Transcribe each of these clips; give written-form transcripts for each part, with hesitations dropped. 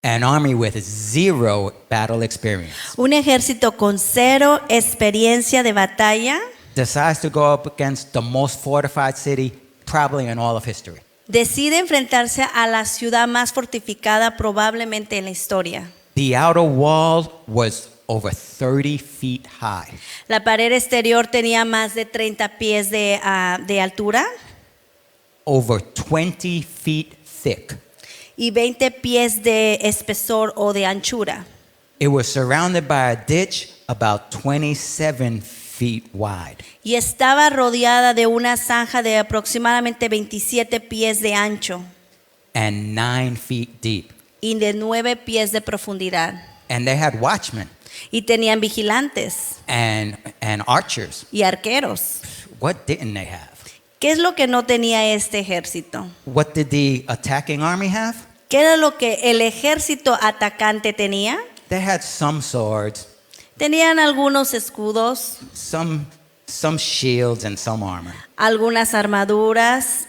An army with zero battle experience Un ejército con cero experiencia de batalla decides to go up against the most fortified city probably in all of history. decide enfrentarse a la ciudad más fortificada probablemente en la historia. The outer wall was over 30 feet high. La pared exterior tenía más de 30 pies de altura Over 20 feet thick. y 20 pies de espesor o de anchura. It was surrounded by a ditch about 27 feet wide. Y estaba rodeada de una zanja de aproximadamente 27 pies de ancho And 9 feet deep. y de 9 pies de profundidad. And they had watchmen Y tenían vigilantes and archers. y arqueros. What didn't they have? ¿Qué es lo que no tenía este ejército? What did the attacking army have? ¿Qué era lo que el ejército atacante tenía? They had some swords, Tenían algunos escudos, some shields, and some armor. algunas armaduras,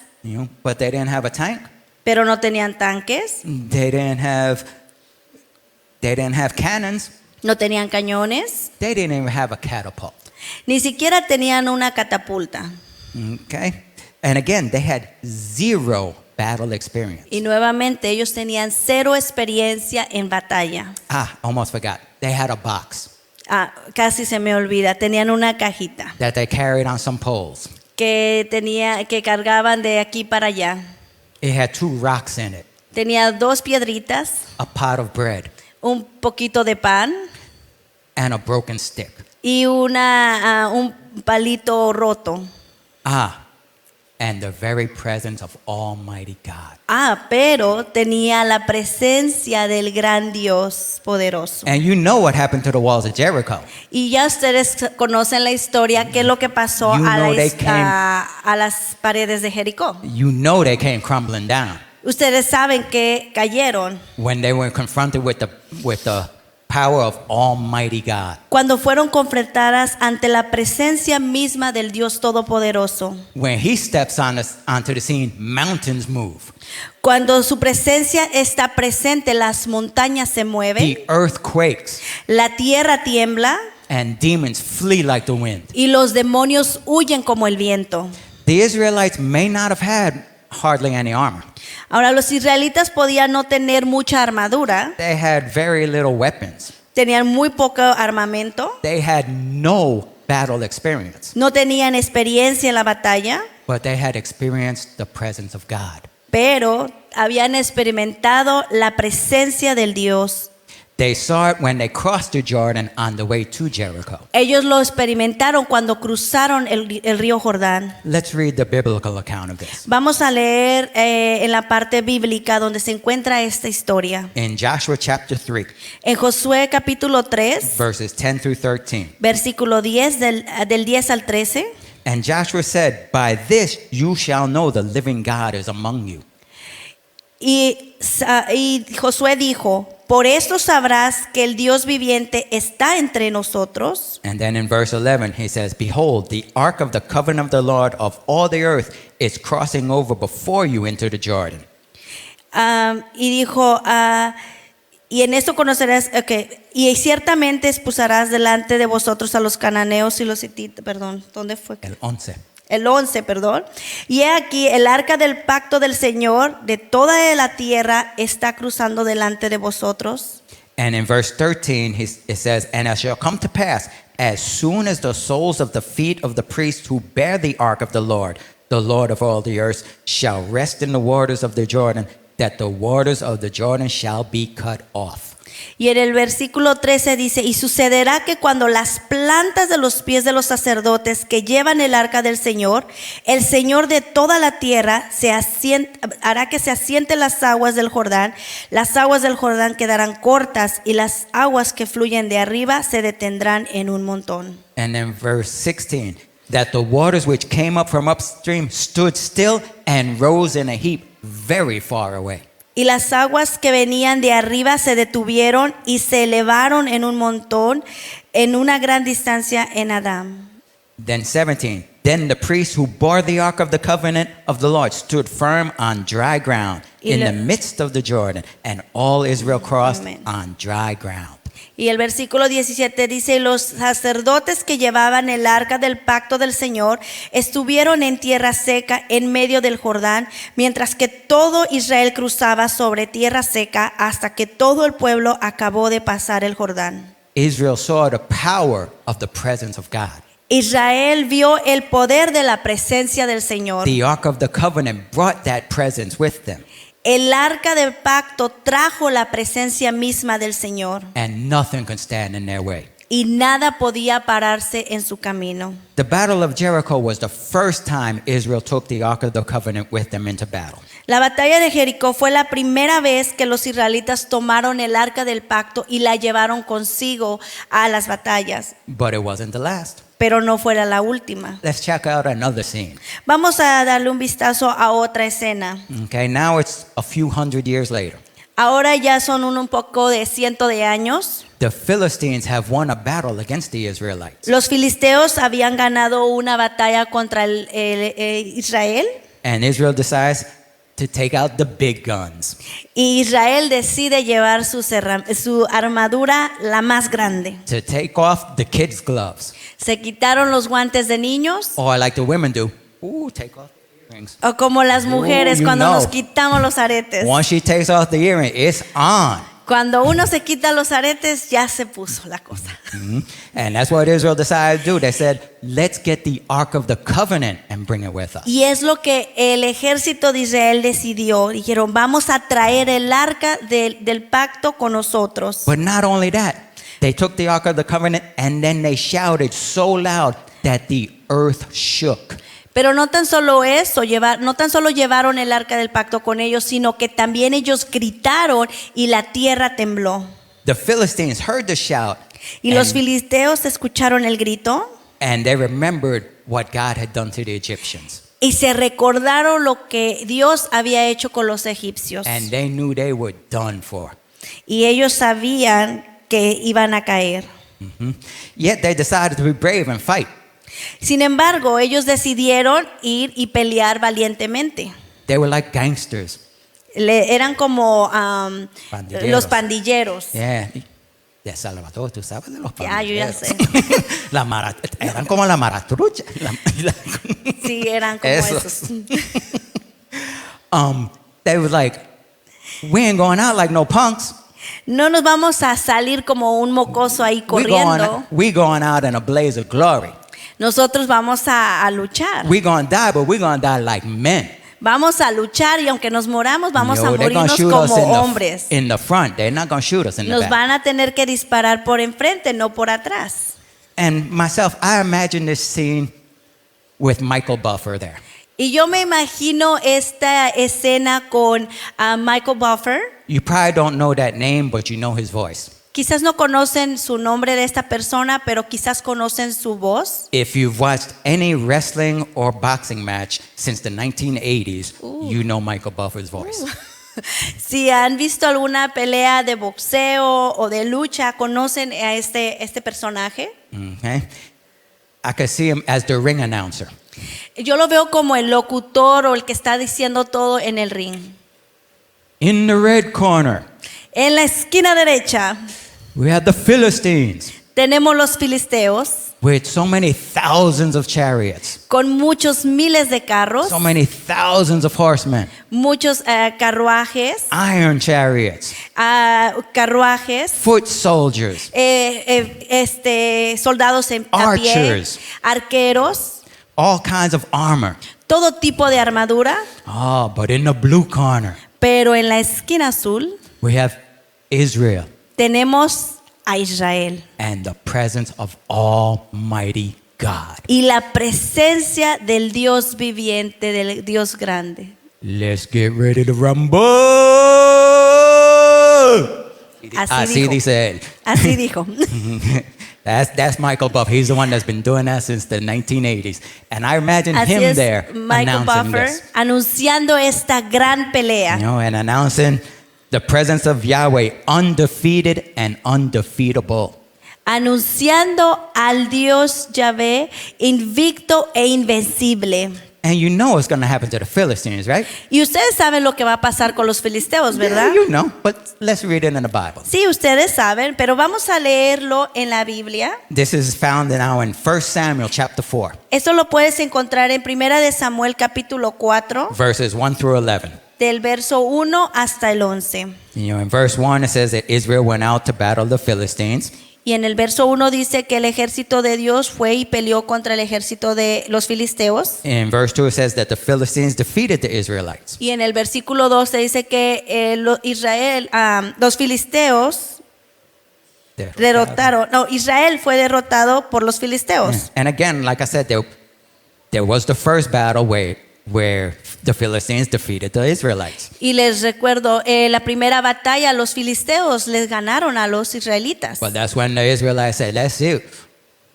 But they didn't have a tank. pero no tenían tanques, They didn't have cannons. no tenían cañones, They didn't even have a catapult. ni siquiera tenían una catapulta. Okay? And again, they had zero battle experience. Y nuevamente ellos tenían cero experiencia en batalla. Almost forgot. They had a box Casi se me olvida, tenían una cajita that they carried on some poles. que cargaban de aquí para allá. It had 2 rocks in it, Tenía 2 piedritas, a pot of bread, un poquito de pan and a broken stick. y un palito roto. And the very presence of Almighty God. Pero tenía la presencia del gran Dios poderoso. And you know what happened to the walls of Jericho. Y ya ustedes conocen la historia, qué es lo que pasó You know they a las paredes de Jericó. You know they came crumbling down Ustedes saben que cayeron when they were confronted with the power of Almighty God. cuando fueron confrontadas ante la presencia misma del Dios Todopoderoso. When he steps onto the scene, mountains move. Cuando su presencia está presente, las montañas se mueven, The earth quakes, la tierra tiembla and demons flee like the wind. y los demonios huyen como el viento. The Israelites may not have had hardly any armor. Ahora, los israelitas podían no tener mucha armadura, They had very little weapons. tenían muy poco armamento, They had no battle experience, no tenían experiencia en la batalla, but they had experienced the presence of God. pero habían experimentado la presencia del Dios. They saw it when they crossed the Jordan on the way to Jericho. Ellos lo experimentaron cuando cruzaron el río Jordán. Let's read the biblical account of this. Vamos a leer en la parte bíblica donde se encuentra esta historia. In Joshua chapter 3, En Josué capítulo 3, verses 10 through 13. versículo 10 del 10 al 13. And Joshua said, "By this you shall know the living God is among you." Y Josué dijo, por esto sabrás que el Dios viviente está entre nosotros. And then in verse 11 he says, "Behold, the ark of the covenant of the Lord of all the earth is crossing over before you into the Jordan." Y dijo, y en esto conocerás, y ciertamente expulsarás delante de vosotros a los cananeos y los hititas, perdón, ¿dónde fue? El 11. Y he aquí el arca del pacto del Señor de toda la tierra está cruzando delante de vosotros. And in verse 13 it says, "And it shall come to pass, as soon as the soles of the feet of the priests who bear the ark of the Lord of all the earth, shall rest in the waters of the Jordan, that the waters of the Jordan shall be cut off." Y en el versículo 13 dice, y sucederá que cuando las plantas de los pies de los sacerdotes que llevan el arca del Señor, el Señor de toda la tierra hará que se asienten las aguas del Jordán quedarán cortas y las aguas que fluyen de arriba se detendrán en un montón. And then verse 16, that the waters which came up from upstream stood still and rose in a heap very far away. Y las aguas que venían de arriba se detuvieron y se elevaron en un montón, en una gran distancia en Adán. Then 17, Then the priests who bore the ark of the covenant of the Lord stood firm on dry ground Y in le- the midst of the Jordan, and all Israel crossed Amen. on dry ground. Y el versículo 17 dice, y los sacerdotes que llevaban el arca del pacto del Señor estuvieron en tierra seca en medio del Jordán, mientras que todo Israel cruzaba sobre tierra seca hasta que todo el pueblo acabó de pasar el Jordán. Israel saw the power of the presence of God. Israel vio el poder de la presencia del Señor. The ark of the covenant brought that presence with them, El arca del pacto trajo la presencia misma del Señor and nothing could stand in their way. y nada podía pararse en su camino. The Battle of Jericho was the first time Israel took the ark of the covenant with them into battle. La batalla de Jericó fue la primera vez que los israelitas tomaron el arca del pacto y la llevaron consigo a las batallas, But it wasn't the last. pero no fuera la última. Let's check out another scene. Vamos a darle un vistazo a otra escena. Okay, now it's a few hundred years later. Ahora ya son un poco de ciento de años. The Philistines have won a battle against the Israelites. Los filisteos habían ganado una batalla contra Israel. And Israel decides to take out the big guns. Y Israel decide llevar su armadura la más grande. To take off the kids' gloves. Se quitaron los guantes de niños, Or like the women do, ooh, take off the earrings. o como las mujeres you cuando know. nos quitamos los aretes. Once she takes off the earring, it's on. Cuando uno se quita los aretes, ya se puso la cosa. And that's what Israel decided to do. They said, let's get the Ark of the Covenant and bring it with us. Y es lo que el ejército de Israel decidió. Dijeron, vamos a traer el arca del pacto con nosotros. But not only that, they took the Ark of the Covenant and then they shouted so loud that the earth shook. Pero no tan solo eso, no tan solo llevaron el arca del pacto con ellos, sino que también ellos gritaron y la tierra tembló. The Philistines heard the shout Y los filisteos escucharon el grito and they remembered what God had done to the Egyptians. y se recordaron lo que Dios había hecho con los egipcios. And they knew they were done for. Y ellos sabían que iban a caer. Yet they decided to be brave and fight. Sin embargo, ellos decidieron ir y pelear valientemente. They were like gangsters. Eran como Pandilleros. los pandilleros. Yeah. De Salvador, tú sabes de los Ya, yo ya pandilleros. sé. Eran como la maratrucha. Sí, eran como Esos. esos. They were like, we ain't going out like no punks. No nos vamos a salir como un mocoso ahí corriendo. We going out in a blaze of glory. Nosotros vamos a luchar. We going to die, but we going to die like men. Vamos a luchar y aunque nos moramos, vamos a They're gonna morirnos shoot us como hombres. in the front. They're not going to shoot us in the Nos back. van a tener que disparar por enfrente, no por atrás. And myself, I imagine this scene with Michael Buffer there. Y yo me imagino esta escena con Michael Buffer. You probably don't know that name, but you know his voice. Quizás no conocen su nombre de esta persona, pero quizás conocen su voz. If you've watched any wrestling or boxing match since the 1980s, you know Michael Buffer's voice. Si han visto alguna pelea de boxeo o de lucha, conocen a este personaje. Okay? I could see him as the ring announcer. Yo lo veo como el locutor o el que está diciendo todo en el ring. In the red corner, En la esquina derecha we have the Philistines tenemos los filisteos with so many thousands of chariots, con muchos miles de carros, so many thousands of horsemen, muchos carruajes, iron chariots, carruajes, foot soldiers, soldados a pie, Archers. arqueros, all kinds of armor. todo tipo de armadura, Oh, but in the blue corner, pero en la esquina azul we have Israel tenemos a Israel and the presence of Almighty God. y la presencia del Dios viviente, del Dios grande. Let's get ready to rumble. Así dijo. dice él. Así dijo. That's Michael Buff. He's the one that's been doing that since the 1980s. And I imagine Así him es, there Michael announcing Buffer this. anunciando esta gran pelea. You know, and announcing the presence of Yahweh, undefeated and undefeatable. anunciando al Dios Yahvé invicto e invencible. And you know it's going to happen to the Philistines, right? Y ustedes saben lo que va a pasar con los filisteos, ¿verdad? Yeah, you know, but let's read it in the Bible. Sí, ustedes saben, pero vamos a leerlo en la Biblia. This is found now in 1 Samuel chapter 4, Esto lo puedes encontrar en Primera de Samuel capítulo 4, verses 1 through 11. del verso 1 hasta el 11. You know, in verse 1 it says that Israel went out to battle the Philistines. Y en el verso 1 dice que el ejército de Dios fue y peleó contra el ejército de los filisteos. In verse 2 it says that the Philistines defeated the Israelites. Y en el versículo 2 se dice que los filisteos Israel fue derrotado por los filisteos. And again, like I said, there was the first battle where the Philistines defeated the Israelites. Y les recuerdo, la primera batalla, los filisteos les ganaron a los israelitas. But that's when the Israelites said, that's it.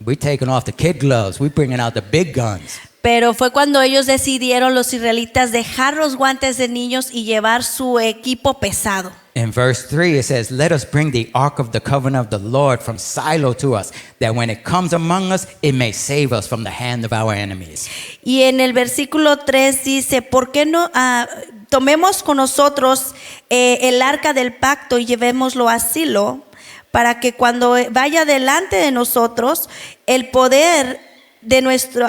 We're taking off the kid gloves. We're bringing out the big guns. Pero fue cuando ellos decidieron, los israelitas, dejar los guantes de niños y llevar su equipo pesado. In verse 3 it says, let us bring the ark of the covenant of the Lord from Shiloh to us, that when it comes among us, it may save us from the hand of our enemies. Y en el versículo 3 dice, ¿por qué no tomemos con nosotros el arca del pacto y llevémoslo a Silo, para que cuando vaya delante de nosotros el poder de nuestro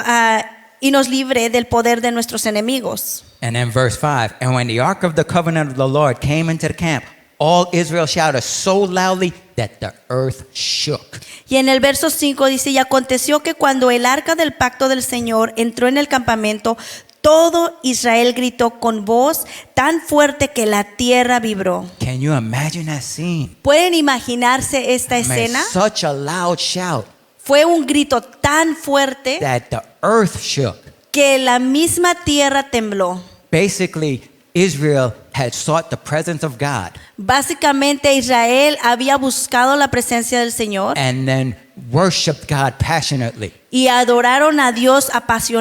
y nos libre del poder de nuestros enemigos? And then verse 5, and when the ark of the covenant of the Lord came into the camp, all Israel shouted so loudly that the earth shook. Y en el verso 5 dice, y aconteció que cuando el arca del pacto del Señor entró en el campamento, todo Israel gritó con voz tan fuerte que la tierra vibró. Can you imagine that scene? ¿Pueden imaginarse esta I mean, escena? such a loud shout Fue un grito tan fuerte that the earth shook. que la misma tierra tembló. Basically, Israel had sought the presence of God Básicamente Israel había buscado la presencia del Señor and then worshiped God passionately, y adoraron a Dios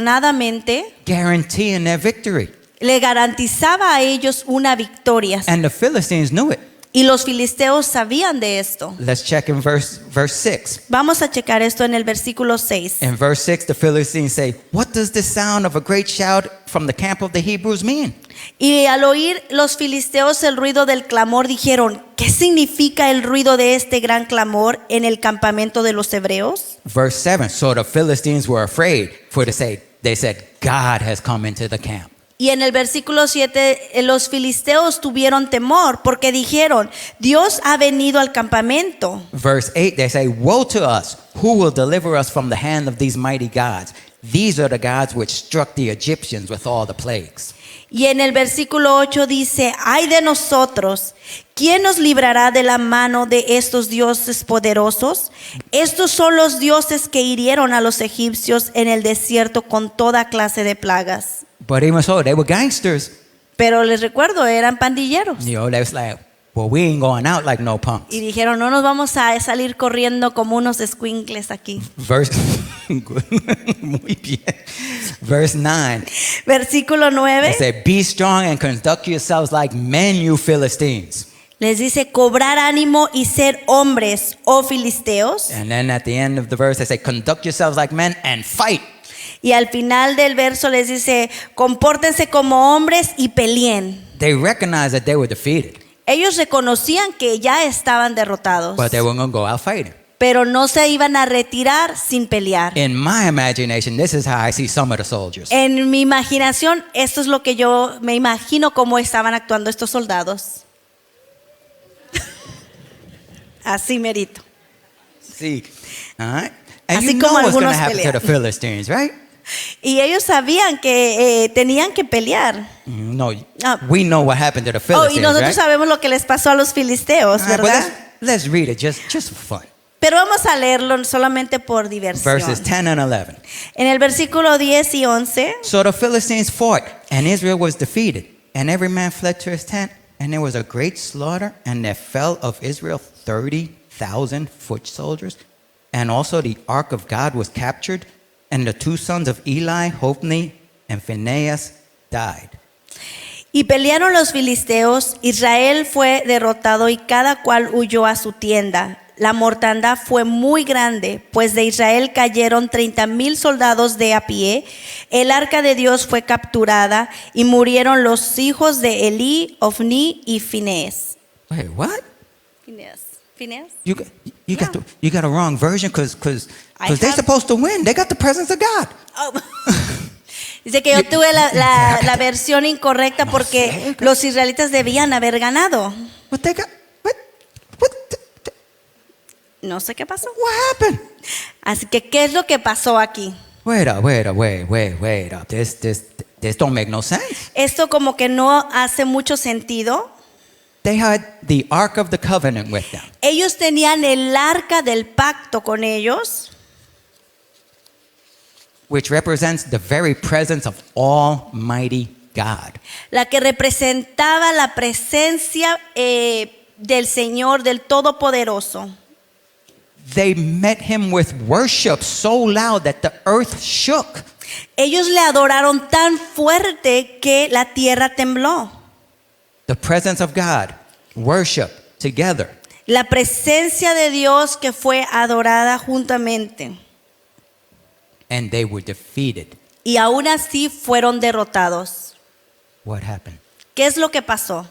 apasionadamente. guaranteeing their victory. Le garantizaba a ellos una victoria. And the Philistines knew it. Y los filisteos sabían de esto. Let's check in verse 6. Vamos a checar esto en el versículo 6. In verse 6, the Philistines say, what does the sound of a great shout from the camp of the Hebrews mean? Y al oír los filisteos el ruido del clamor, dijeron, ¿qué significa el ruido de este gran clamor en el campamento de los hebreos? Verse 7, so the Philistines were afraid, for they said, God has come into the camp. Y en el versículo 7, los filisteos tuvieron temor porque dijeron, Dios ha venido al campamento. Verse 8, they say, woe to us, who will deliver us from the hand of these mighty gods? These are the gods which struck the Egyptians with all the plagues. Y en el versículo 8 dice, ay de nosotros, ¿quién nos librará de la mano de estos dioses poderosos? Estos son los dioses que hirieron a los egipcios en el desierto con toda clase de plagas. But even so, they were gangsters. Pero les recuerdo, eran pandilleros. You know, they was like, well, we ain't going out like no punks. Y dijeron, no nos vamos a salir corriendo como unos escuincles aquí. Verse, muy bien. Verse 9, Versículo they 9 say, be strong and conduct yourselves like men, you Philistines. les dice, cobrar ánimo y ser hombres, oh filisteos. And then at the end of the verse, they say, conduct yourselves like men and fight. Y al final del verso les dice, compórtense como hombres y peleen. They recognized that they were defeated, Ellos reconocían que ya estaban derrotados, but they were going to go out fighting. pero no se iban a retirar sin pelear. In my imagination, this is how I see some of the soldiers. En mi imaginación, esto es lo que yo me imagino cómo estaban actuando estos soldados. Así merito. See, all right? And Así you know como what's going to algunos happen to the pelean. Philistines, right? Y ellos sabían que tenían que pelear. No, Ah. we know what happened to the Oh, Philistines, y nosotros right? sabemos lo que les pasó a los filisteos, All right, but ¿verdad? let's read it just for fun. Pero vamos a leerlo solamente por diversión. Verses 10 and 11. En el versículo 10 y 11, So the Philistines fought, and Israel was defeated, and every man fled to his tent, and there was a great slaughter, and there fell of Israel 30,000 foot soldiers, and also the ark of God was captured, and the two sons of Eli, Hophni, and Phinehas died. y pelearon los filisteos, Israel fue derrotado y cada cual huyó a su tienda. La mortandad fue muy grande, pues de Israel cayeron 30,000 soldados de a pie. El arca de Dios fue capturada y murieron los hijos de Elí, Ofni y Finés. Wait, what? Finés. You got a wrong version because I they're have- supposed to win. They got the presence of God. Oh. Dice que yo tuve la versión incorrecta porque los israelitas debían haber ganado. But they got what No sé qué pasó. happened? Así que, ¿qué es lo que pasó aquí? Wait up. This don't make no sense. Esto como que no hace mucho sentido. They had the Ark of the Covenant with them. Ellos tenían el arca del pacto con ellos, Which represents the very presence of Almighty God. la que representaba la presencia del Señor, del Todopoderoso. They met him with worship so loud that the earth shook. Ellos le adoraron tan fuerte que la tierra tembló. The presence of God, worship together. La presencia de Dios que fue adorada juntamente. And they were defeated. Y aún así fueron derrotados. What happened? ¿Qué es lo que pasó?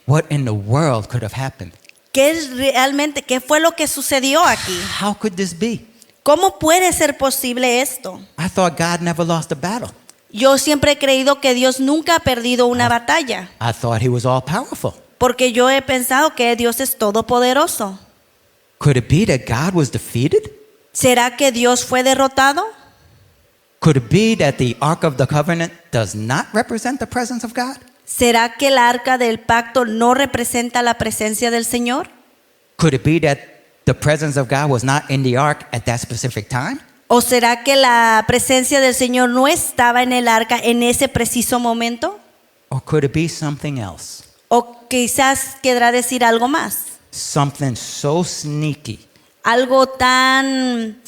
What in the world could have happened? ¿Qué fue lo que sucedió aquí? How could this be? ¿Cómo puede ser posible esto? I thought God never lost a battle. Yo siempre he creído que Dios nunca ha perdido una batalla, I thought he was all powerful. porque yo he pensado que Dios es todopoderoso. Could it be that God was defeated? ¿Será que Dios fue derrotado? Could it be that the Ark of the Covenant does not represent the presence of God? ¿Será que el arca del pacto no representa la presencia del Señor? Could it be that the presence of God was not in the ark at that specific time? ¿O será que la presencia del Señor no estaba en el arca en ese preciso momento? Or could it be something else? ¿O quizás querrá decir algo más? Something so sneaky. Algo tan...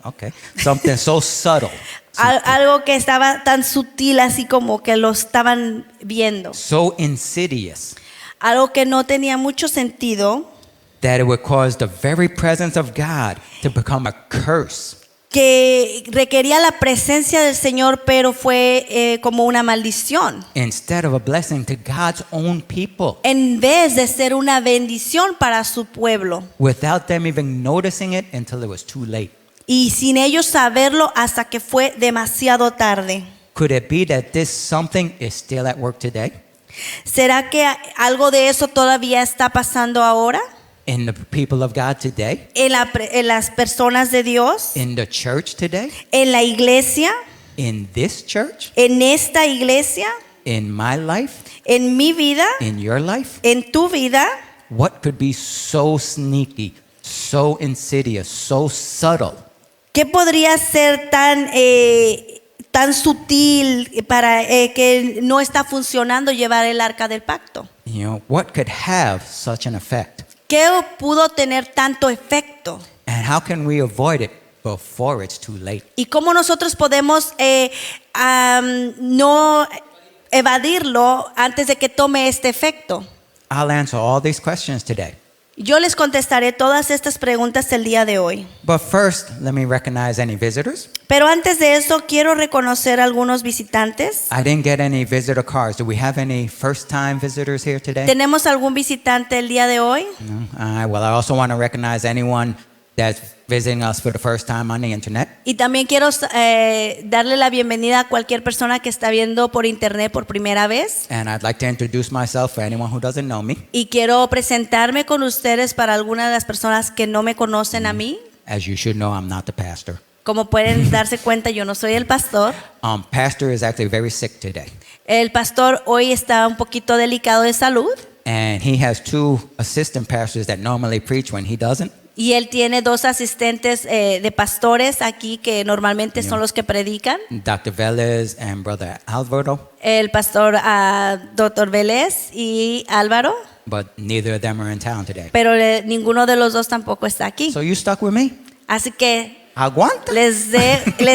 Okay. Something so subtle. Algo que estaba tan sutil, así como que lo estaban viendo. So insidious Algo que no tenía mucho sentido, that it would cause the very presence of God to become a curse. que requería la presencia del Señor, pero fue como una maldición, Instead of a blessing to God's own people, en vez de ser una bendición para su pueblo. without them even noticing it until it was too late. Y sin ellos saberlo hasta que fue demasiado tarde. Could it be that this something is still at work today ¿Será que algo de eso todavía está pasando ahora? in the people of God today, En las personas de Dios, in the church today, en la iglesia, in this church, en esta iglesia, in my life, en mi vida, in your life? en tu vida? What could be so sneaky, so insidious, so subtle ¿Qué podría ser tan sutil para que no está funcionando llevar el arca del pacto? what could have such an effect? ¿Qué pudo tener tanto efecto? And how can we avoid it before it's too late? ¿Y cómo nosotros podemos no evadirlo antes de que tome este efecto? I'll answer all these questions today. Yo les contestaré todas estas preguntas el día de hoy. But first, let me recognize any visitors. Pero antes de eso, quiero reconocer a algunos visitantes. I didn't get any visitor cards. Do we have any first-time visitors here today? ¿Tenemos algún visitante el día de hoy? No? All right. Well, I also want to recognize anyone that's visiting us for the first time on the internet. Y también quiero darle la bienvenida a cualquier persona que está viendo por internet por primera vez. And I'd like to introduce myself for anyone who doesn't know me. Y quiero presentarme con ustedes para algunas de las personas que no me conocen a mí. As you should know, I'm not the pastor. Como pueden darse cuenta, yo no soy el pastor. Pastor is actually very sick today. El pastor hoy está un poquito delicado de salud. And he has two assistant pastors that normally preach when he doesn't. Y él tiene dos asistentes de pastores aquí que normalmente son los que predican. Dr. Velez and Brother Alvaro. El pastor Dr. Vélez y Álvaro. But neither of them are in town today. Pero ninguno de los dos tampoco está aquí. So you stuck with me? Así que Aguanta. les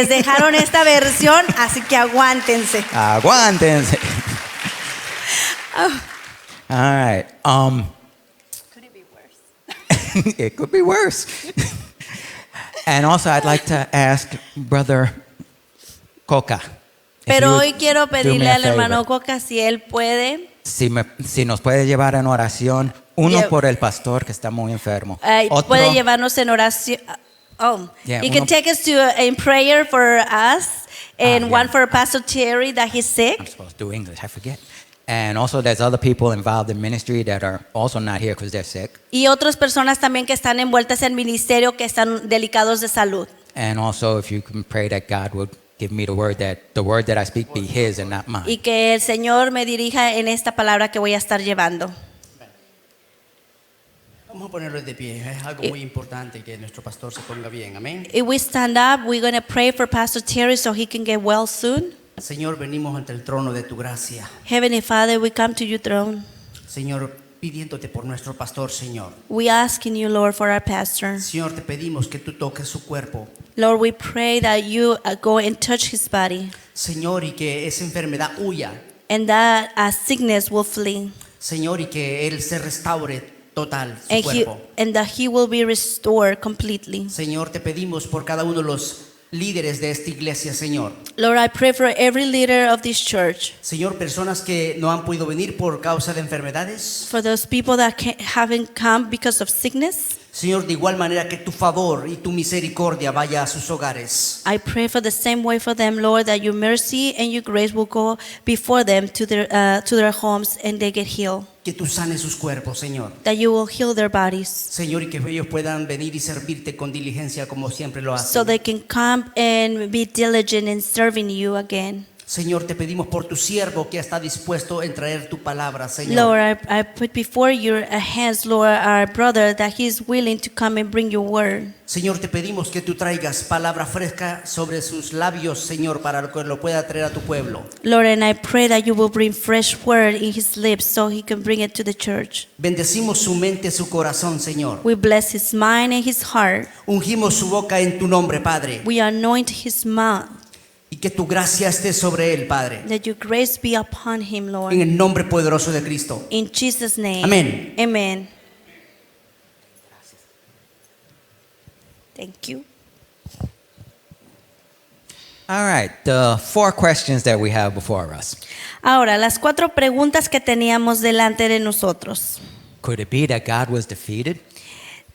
dejaron esta versión, así que aguántense. Aguántense. All right. Could it be worse? It could be worse. And also, I'd like to ask Brother Coca. if Pero you would hoy quiero do me pedirle a al hermano favor. Coca si él puede. Si nos puede llevar en oración, uno Yeah. por el pastor que está muy enfermo. Puede llevarnos en oración. Yeah, you can uno- take us to in prayer for us, and yeah. one for Pastor Terry that he's I'm sick. supposed to do English, I forget. And also, there's other people involved in ministry that are also not here because they're sick. Y otras personas también que están envueltas en ministerio que están delicados de salud. And also, if you can pray that God would give me the word that I speak be His and not mine. Y que el Señor me dirija en esta palabra que voy a estar llevando. Vamos a ponerlo de pie. Es algo muy importante que nuestro pastor se ponga bien. Amén. If we stand up, we're going to pray for Pastor Terry so he can get well soon. Señor, venimos ante el trono de tu gracia. Heavenly Father, we come to your throne. Señor, pidiéndote por nuestro pastor, Señor. We asking you, Lord, for our pastor. Señor, te pedimos que tú toques su cuerpo. Lord, we pray that you go and touch his body Señor, y que esa enfermedad huya. and that sickness will flee Señor, y que él se restaure total su and, cuerpo. and that he will be restored completely. Señor, te pedimos por cada uno de los líderes de esta iglesia, Señor. Lord, I pray for every leader of this church, Señor, personas que no han podido venir por causa de enfermedades. for those people that haven't come because of sickness. Señor, de igual manera que tu favor y tu misericordia vaya a sus hogares. I pray for the same way for them, Lord, that your mercy and your grace will go before them to their homes and they get healed. Que tú sanes sus cuerpos, Señor. That you will heal their bodies Señor, y que ellos puedan venir y servirte con diligencia como siempre lo hacen. so they can come and be diligent in serving you again. Señor, te pedimos por tu siervo que está dispuesto en traer tu palabra, Señor. Lord, I put before your hands, Lord, our brother, that he is willing to come and bring your word. Señor, te pedimos que tú traigas palabra fresca sobre sus labios, Señor, para que lo pueda traer a tu pueblo. Lord, and I pray that you will bring fresh word in his lips so he can bring it to the church. Bendecimos su mente, su corazón, Señor. We bless his mind and his heart. Ungimos su boca en tu nombre, Padre. We anoint his mouth. Y que tu gracia esté sobre él, Padre. That your grace be upon him, En Lord. el nombre poderoso de Cristo. In Jesus' name. Amén. Amen. Thank you. All right, the 4 questions that we have before us. Ahora, las 4 preguntas que teníamos delante de nosotros. Could it be that God was defeated?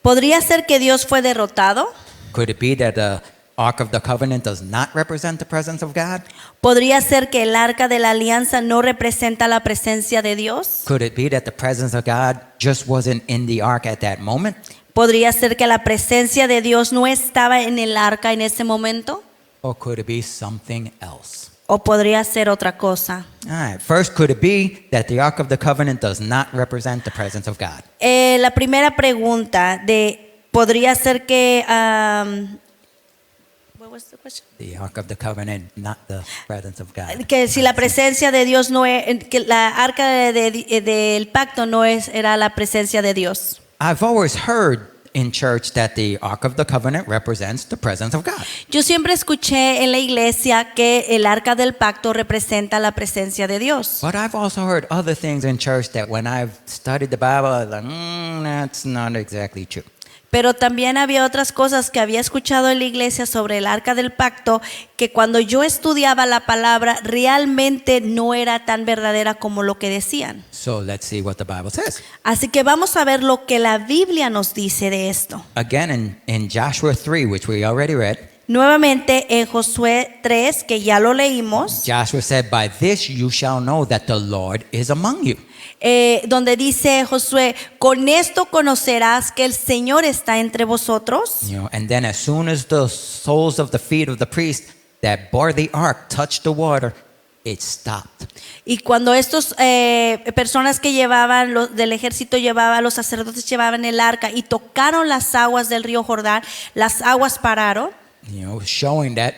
¿Podría ser que Dios fue derrotado? Could it be that the Ark of the Covenant does not represent the presence of God? ¿Podría ser que el arca de la alianza no representa la presencia de Dios? Could it be that the presence of God just wasn't in the ark at that moment? ¿Podría ser que la presencia de Dios no estaba en el arca en ese momento? Or could it be something else? ¿O podría ser otra cosa? All right, first, could it be that the Ark of the Covenant does not represent the presence of God? La primera pregunta podría ser que what was the question? The Ark of the Covenant, not the presence of God. Que si la presencia de Dios no es, que la arca del pacto no era la presencia de Dios. I've always heard in church that the Ark of the Covenant represents the presence of God. Yo siempre escuché en la iglesia que el arca del pacto representa la presencia de Dios. But I've also heard other things in church that when I've studied the Bible, I was like, that's not exactly true. Pero también había otras cosas que había escuchado en la iglesia sobre el arca del pacto que cuando yo estudiaba la palabra realmente no era tan verdadera como lo que decían. So let's see what the Bible says. Así que vamos a ver lo que la Biblia nos dice de esto. Again, in Joshua 3, which we already read, Nuevamente en Josué 3, que ya lo leímos, Joshua said, by this you shall know that the Lord is among you. donde dice Josué, con esto conocerás que el Señor está entre vosotros. You know, and then as soon as the soles of the feet of the priest that bore the ark touched the water, it stopped. Y cuando estos personas que llevaban del ejército los sacerdotes llevaban el arca y tocaron las aguas del río Jordán, las aguas pararon, You know, showing that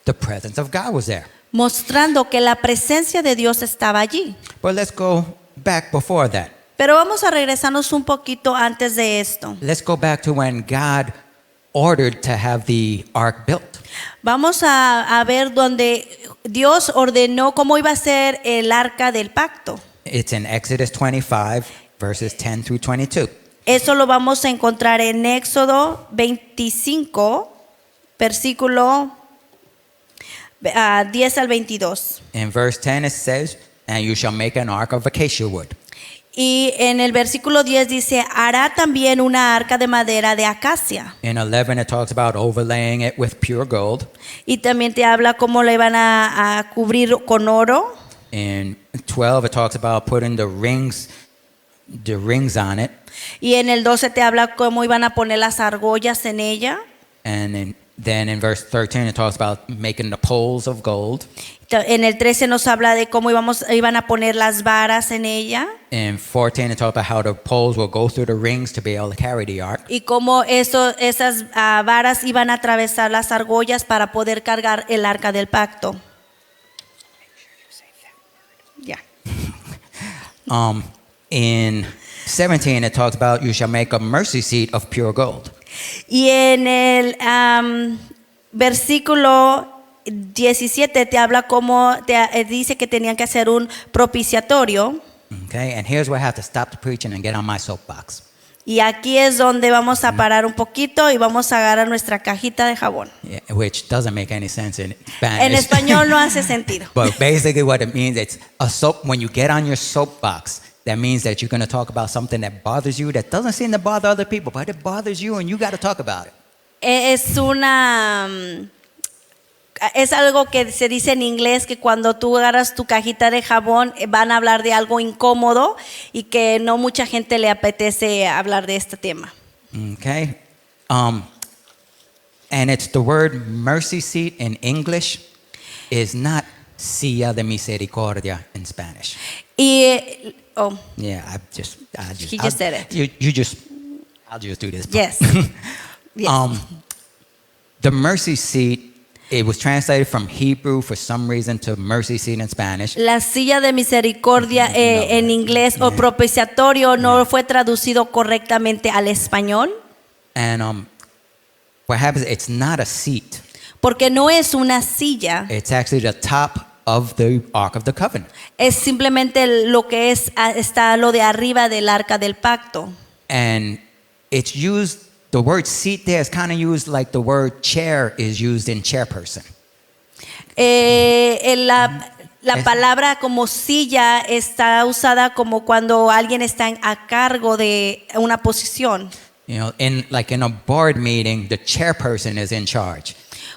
the presence of God was there. mostrando que la presencia de Dios estaba allí. But let's go back before that. Pero vamos a regresarnos un poquito antes de esto. Let's go back to when God ordered to have the ark built. Vamos a ver donde Dios ordenó cómo iba a ser el arca del pacto. It's in Exodus 25, verses 10 through 22. Eso lo vamos a encontrar en Éxodo 25, versículo 10 al 22. In verse 10, it says, "And you shall make an ark of acacia wood." Y en el versículo 10 dice, hará también una arca de madera de acacia. In 11, it talks about overlaying it with pure gold. Y también te habla cómo le van a cubrir con oro. In 12, it talks about putting the rings on it. Y en el 12 te habla cómo iban a poner las argollas en ella. And then in verse 13, it talks about making the poles of gold. En el 13 nos habla de cómo iban a poner las varas en ella. In 14, it talks about how the poles will go through the rings to be able to carry the ark. Y cómo esas varas iban a atravesar las argollas para poder cargar el arca del pacto. Ya. In 17, it talks about you shall make a mercy seat of pure gold. Y en el versículo 17 te habla cómo dice que tenían que hacer un propiciatorio. Okay, and here's where I have to stop the preaching and get on my soapbox. Y aquí es donde vamos a parar un poquito y vamos a agarrar nuestra cajita de jabón. Yeah, which doesn't make any sense in Spanish. En español no hace sentido. But basically what it means, it's a soap. When you get on your soapbox, that means that you're going to talk about something that bothers you, that doesn't seem to bother other people, but it bothers you and you got to talk about it. Es algo que se dice en inglés, que cuando tú agarras tu cajita de jabón van a hablar de algo incómodo y que no mucha gente le apetece hablar de este tema. Okay? And it's the word mercy seat in English is not silla de misericordia in Spanish. Y Yeah, He just said it. I'll just do this. yes. Yes. The mercy seat, it was translated from Hebrew for some reason to mercy seat in Spanish. La silla de misericordia en inglés o propiciatorio no fue traducido correctamente al español. And what happens, it's not a seat. Porque no es una silla, It's actually the top of the Ark of the Covenant. es simplemente lo que está lo de arriba del arca del pacto. And it's used, the word seat there is kind of used like the word chair is used in chairperson. La palabra como silla está usada como cuando alguien está a cargo de una posición. You know, in a board meeting, the chairperson is in charge.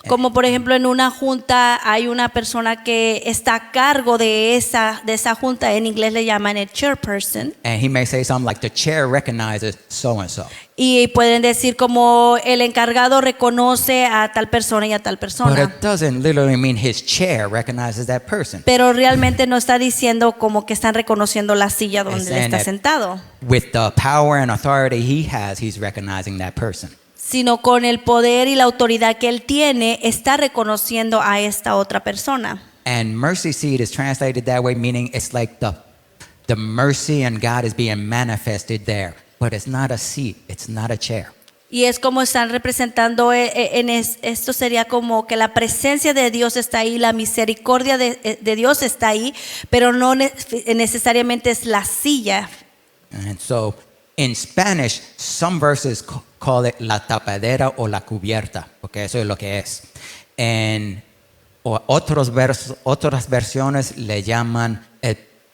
Como por ejemplo en una junta hay una persona que está a cargo de esa junta, en inglés le llaman el chairperson. And he may say something like, the chair recognizes so and so. Y pueden decir como el encargado reconoce a tal persona y a tal But persona. it doesn't literally mean his chair recognizes that person. Pero realmente no está diciendo como que están reconociendo la silla donde It's él saying está that sentado, with the power and authority he has, he's recognizing that person. sino con el poder y la autoridad que él tiene, está reconociendo a esta otra persona. And mercy seat is translated that way, meaning it's like the mercy and God is being manifested there. But it's not a seat, it's not a chair. Y es como están representando, esto sería como que la presencia de Dios está ahí, la misericordia de Dios está ahí, pero no necesariamente es la silla. And so in Spanish, some verses call it la tapadera o la cubierta, porque eso es lo que es. And otras versiones le llaman,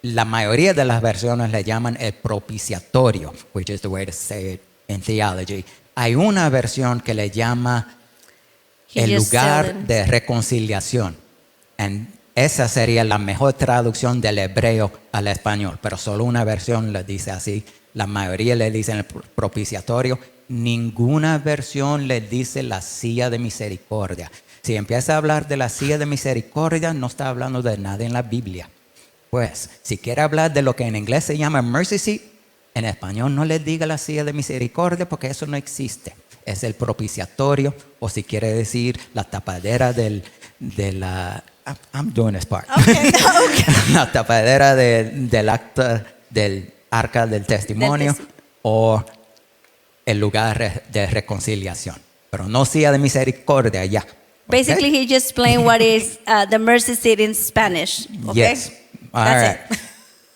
la mayoría de las versiones le llaman el propiciatorio, which is the way to say it in theology. Hay una versión que le llama He el just lugar said it. de reconciliación. And esa sería la mejor traducción del hebreo al español, pero solo una versión le dice así. La mayoría le dicen el propiciatorio. Ninguna versión le dice la silla de misericordia. Si empieza a hablar de la silla de misericordia, no está hablando de nada en la Biblia. Pues, si quiere hablar de lo que en inglés se llama mercy seat, en español no le diga la silla de misericordia porque eso no existe. Es el propiciatorio, o si quiere decir la tapadera de la... I'm doing this part. Okay. La tapadera del acta del arca del testimonio o el lugar de reconciliación. Pero no silla de misericordia ya. Basically, he just explained what is the mercy seat in Spanish. Okay? Yes. All That's right. it.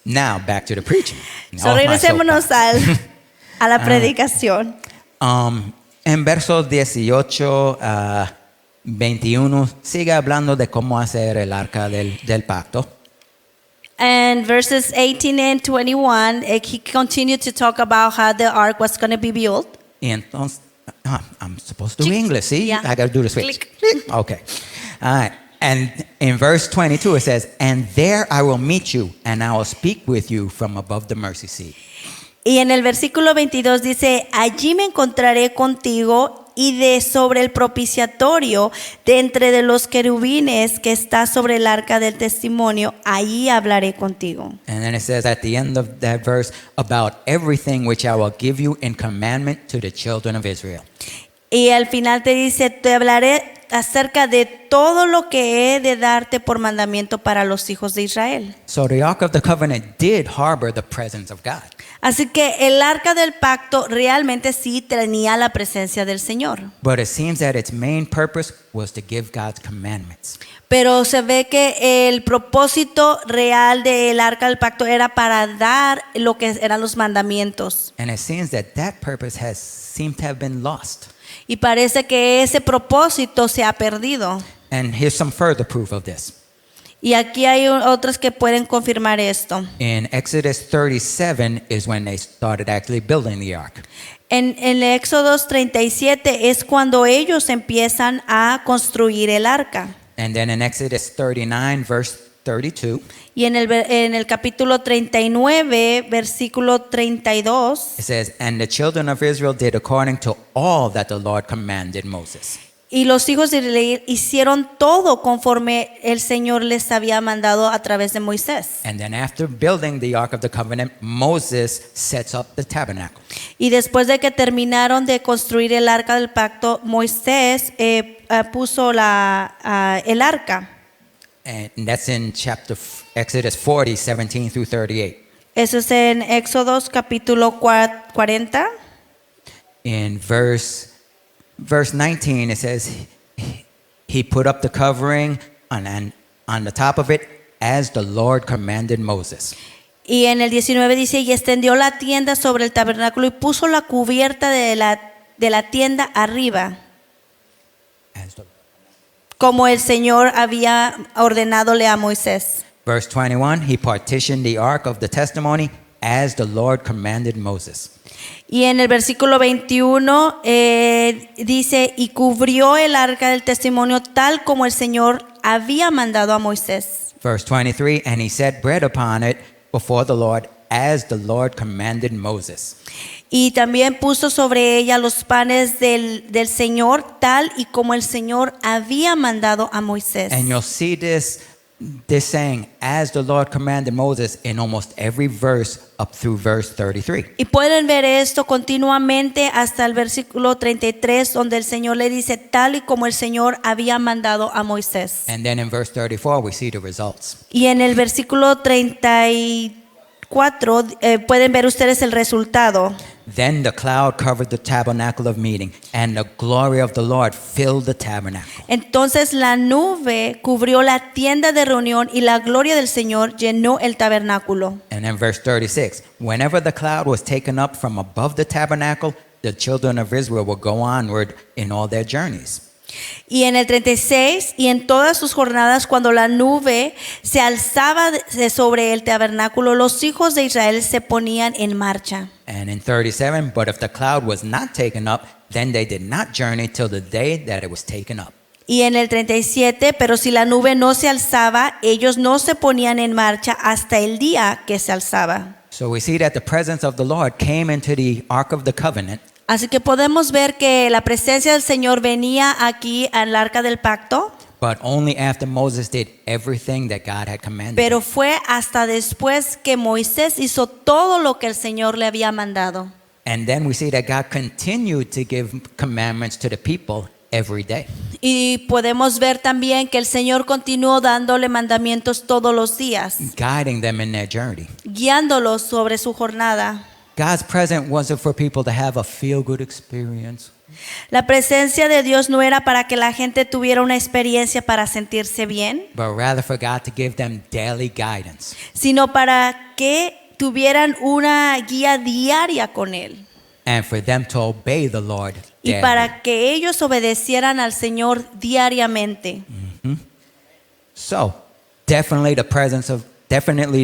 Now back to the preaching. So, Off my regresémonos soapbox. a la predicación. En versos 18 a 21 sigue hablando de cómo hacer el arca del pacto. And verses 18 and 21, he continued to talk about how the ark was going to be built. Y entonces, I'm supposed to do English, see? Yeah. I got to do the switch. Click. Okay. All right. And in verse 22 it says, "And there I will meet you, and I will speak with you from above the mercy seat." Y en el versículo 22 dice, allí me encontraré contigo y de sobre el propiciatorio, de entre de los querubines que está sobre el arca del testimonio, allí hablaré contigo. And then it says at the end of that verse, "About everything which I will give you in commandment to the children of Israel." Y al final te dice, te hablaré acerca de todo lo que he de darte por mandamiento para los hijos de Israel. So the Ark of the Covenant did harbor the presence of God. Así que el arca del pacto realmente sí tenía la presencia del Señor. But it seems that its main purpose was to give God's commandments. Pero se ve que el propósito real del arca del pacto era para dar lo que eran los mandamientos. And it seems that that purpose has seemed to have been lost. Y parece que ese propósito se ha perdido. And here's some further proof of this. Y aquí hay otros que pueden confirmar esto. In Exodus 37 is when they started actually building the ark. En el Éxodo 37 es cuando ellos empiezan a construir el arca. And then in Exodus 39, verse 32, Y en el capítulo 39, versículo 32, it says, "And the children of Israel did according to all that the Lord commanded Moses." y los hijos de Israel hicieron todo conforme el Señor les había mandado a través de Moisés. And then after building the Ark of the Covenant, Moses sets up the tabernacle. Y después de que terminaron de construir el arca del pacto, Moisés puso el arca. And that's in Exodus 40, 17 through 38. Eso es en Éxodos capítulo 40. In verse 19, it says, "He put up the covering and on the top of it as the Lord commanded Moses." Y en el 19 dice, y extendió la tienda sobre el tabernáculo y puso la cubierta de la tienda arriba, As the- como el Señor había ordenadole a Moisés. Verse 21, "He partitioned the ark of the testimony as the Lord commanded Moses." Y en el versículo 21 dice, y cubrió el arca del testimonio tal como el Señor había mandado a Moisés. Verse 23, "And he set bread upon it before the Lord as the Lord commanded Moses." Y también puso sobre ella los panes del Señor tal y como el Señor había mandado a Moisés. And you'll see this saying, "as the Lord commanded Moses," in almost every verse up through verse 33. Y pueden ver esto continuamente hasta el versículo 33, donde el Señor le dice tal y como el Señor había mandado a Moisés. And then in verse 34, we see the results. Y en el versículo 34 pueden ver ustedes el resultado. Then the cloud covered the tabernacle of meeting, and the glory of the Lord filled the tabernacle. Entonces la nube cubrió la tienda de reunión y la gloria del Señor llenó el tabernáculo. And then verse 36, "Whenever the cloud was taken up from above the tabernacle, the children of Israel would go onward in all their journeys." Y en el 36, y en todas sus jornadas, cuando la nube se alzaba sobre el tabernáculo, los hijos de Israel se ponían en marcha. And in 37, "But if the cloud was not taken up, then they did not journey till the day that it was taken up." Y en el 37, pero si la nube no se alzaba, ellos no se ponían en marcha hasta el día que se alzaba. So we see that the presence of the Lord came into the Ark of the Covenant, Así que podemos ver que la presencia del Señor venía aquí al arca del pacto, but only after Moses did everything that God had commanded. pero fue hasta después que Moisés hizo todo lo que el Señor le había mandado. And then we see that God continued to give commandments to the people every day. Y podemos ver también que el Señor continuó dándole mandamientos todos los días, Guiding them in their journey. guiándolos sobre su jornada. God's presence wasn't for people to have a feel-good experience. La presencia de Dios no era para que la gente tuviera una experiencia para sentirse bien, But rather for God to give them daily guidance. sino para que tuvieran una guía diaria con Él And for them to obey the Lord y daily. para que ellos obedecieran al Señor diariamente. So, definitely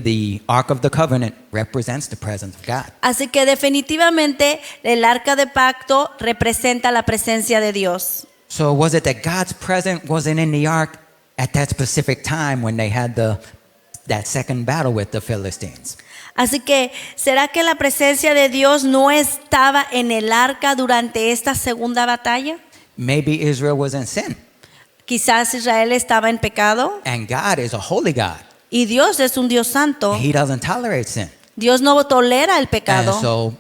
the Ark of the Covenant represents the presence of God. Así que definitivamente el arca de pacto representa la presencia de Dios. So was it that God's presence wasn't in the ark at that specific time when they had that second battle with the Philistines? Así que, ¿será que la presencia de Dios no estaba en el arca durante esta segunda batalla? Maybe Israel was in sin, Quizás Israel estaba en pecado and God is a holy God. y Dios es un Dios santo. He doesn't tolerate sin. Dios no tolera el And pecado. so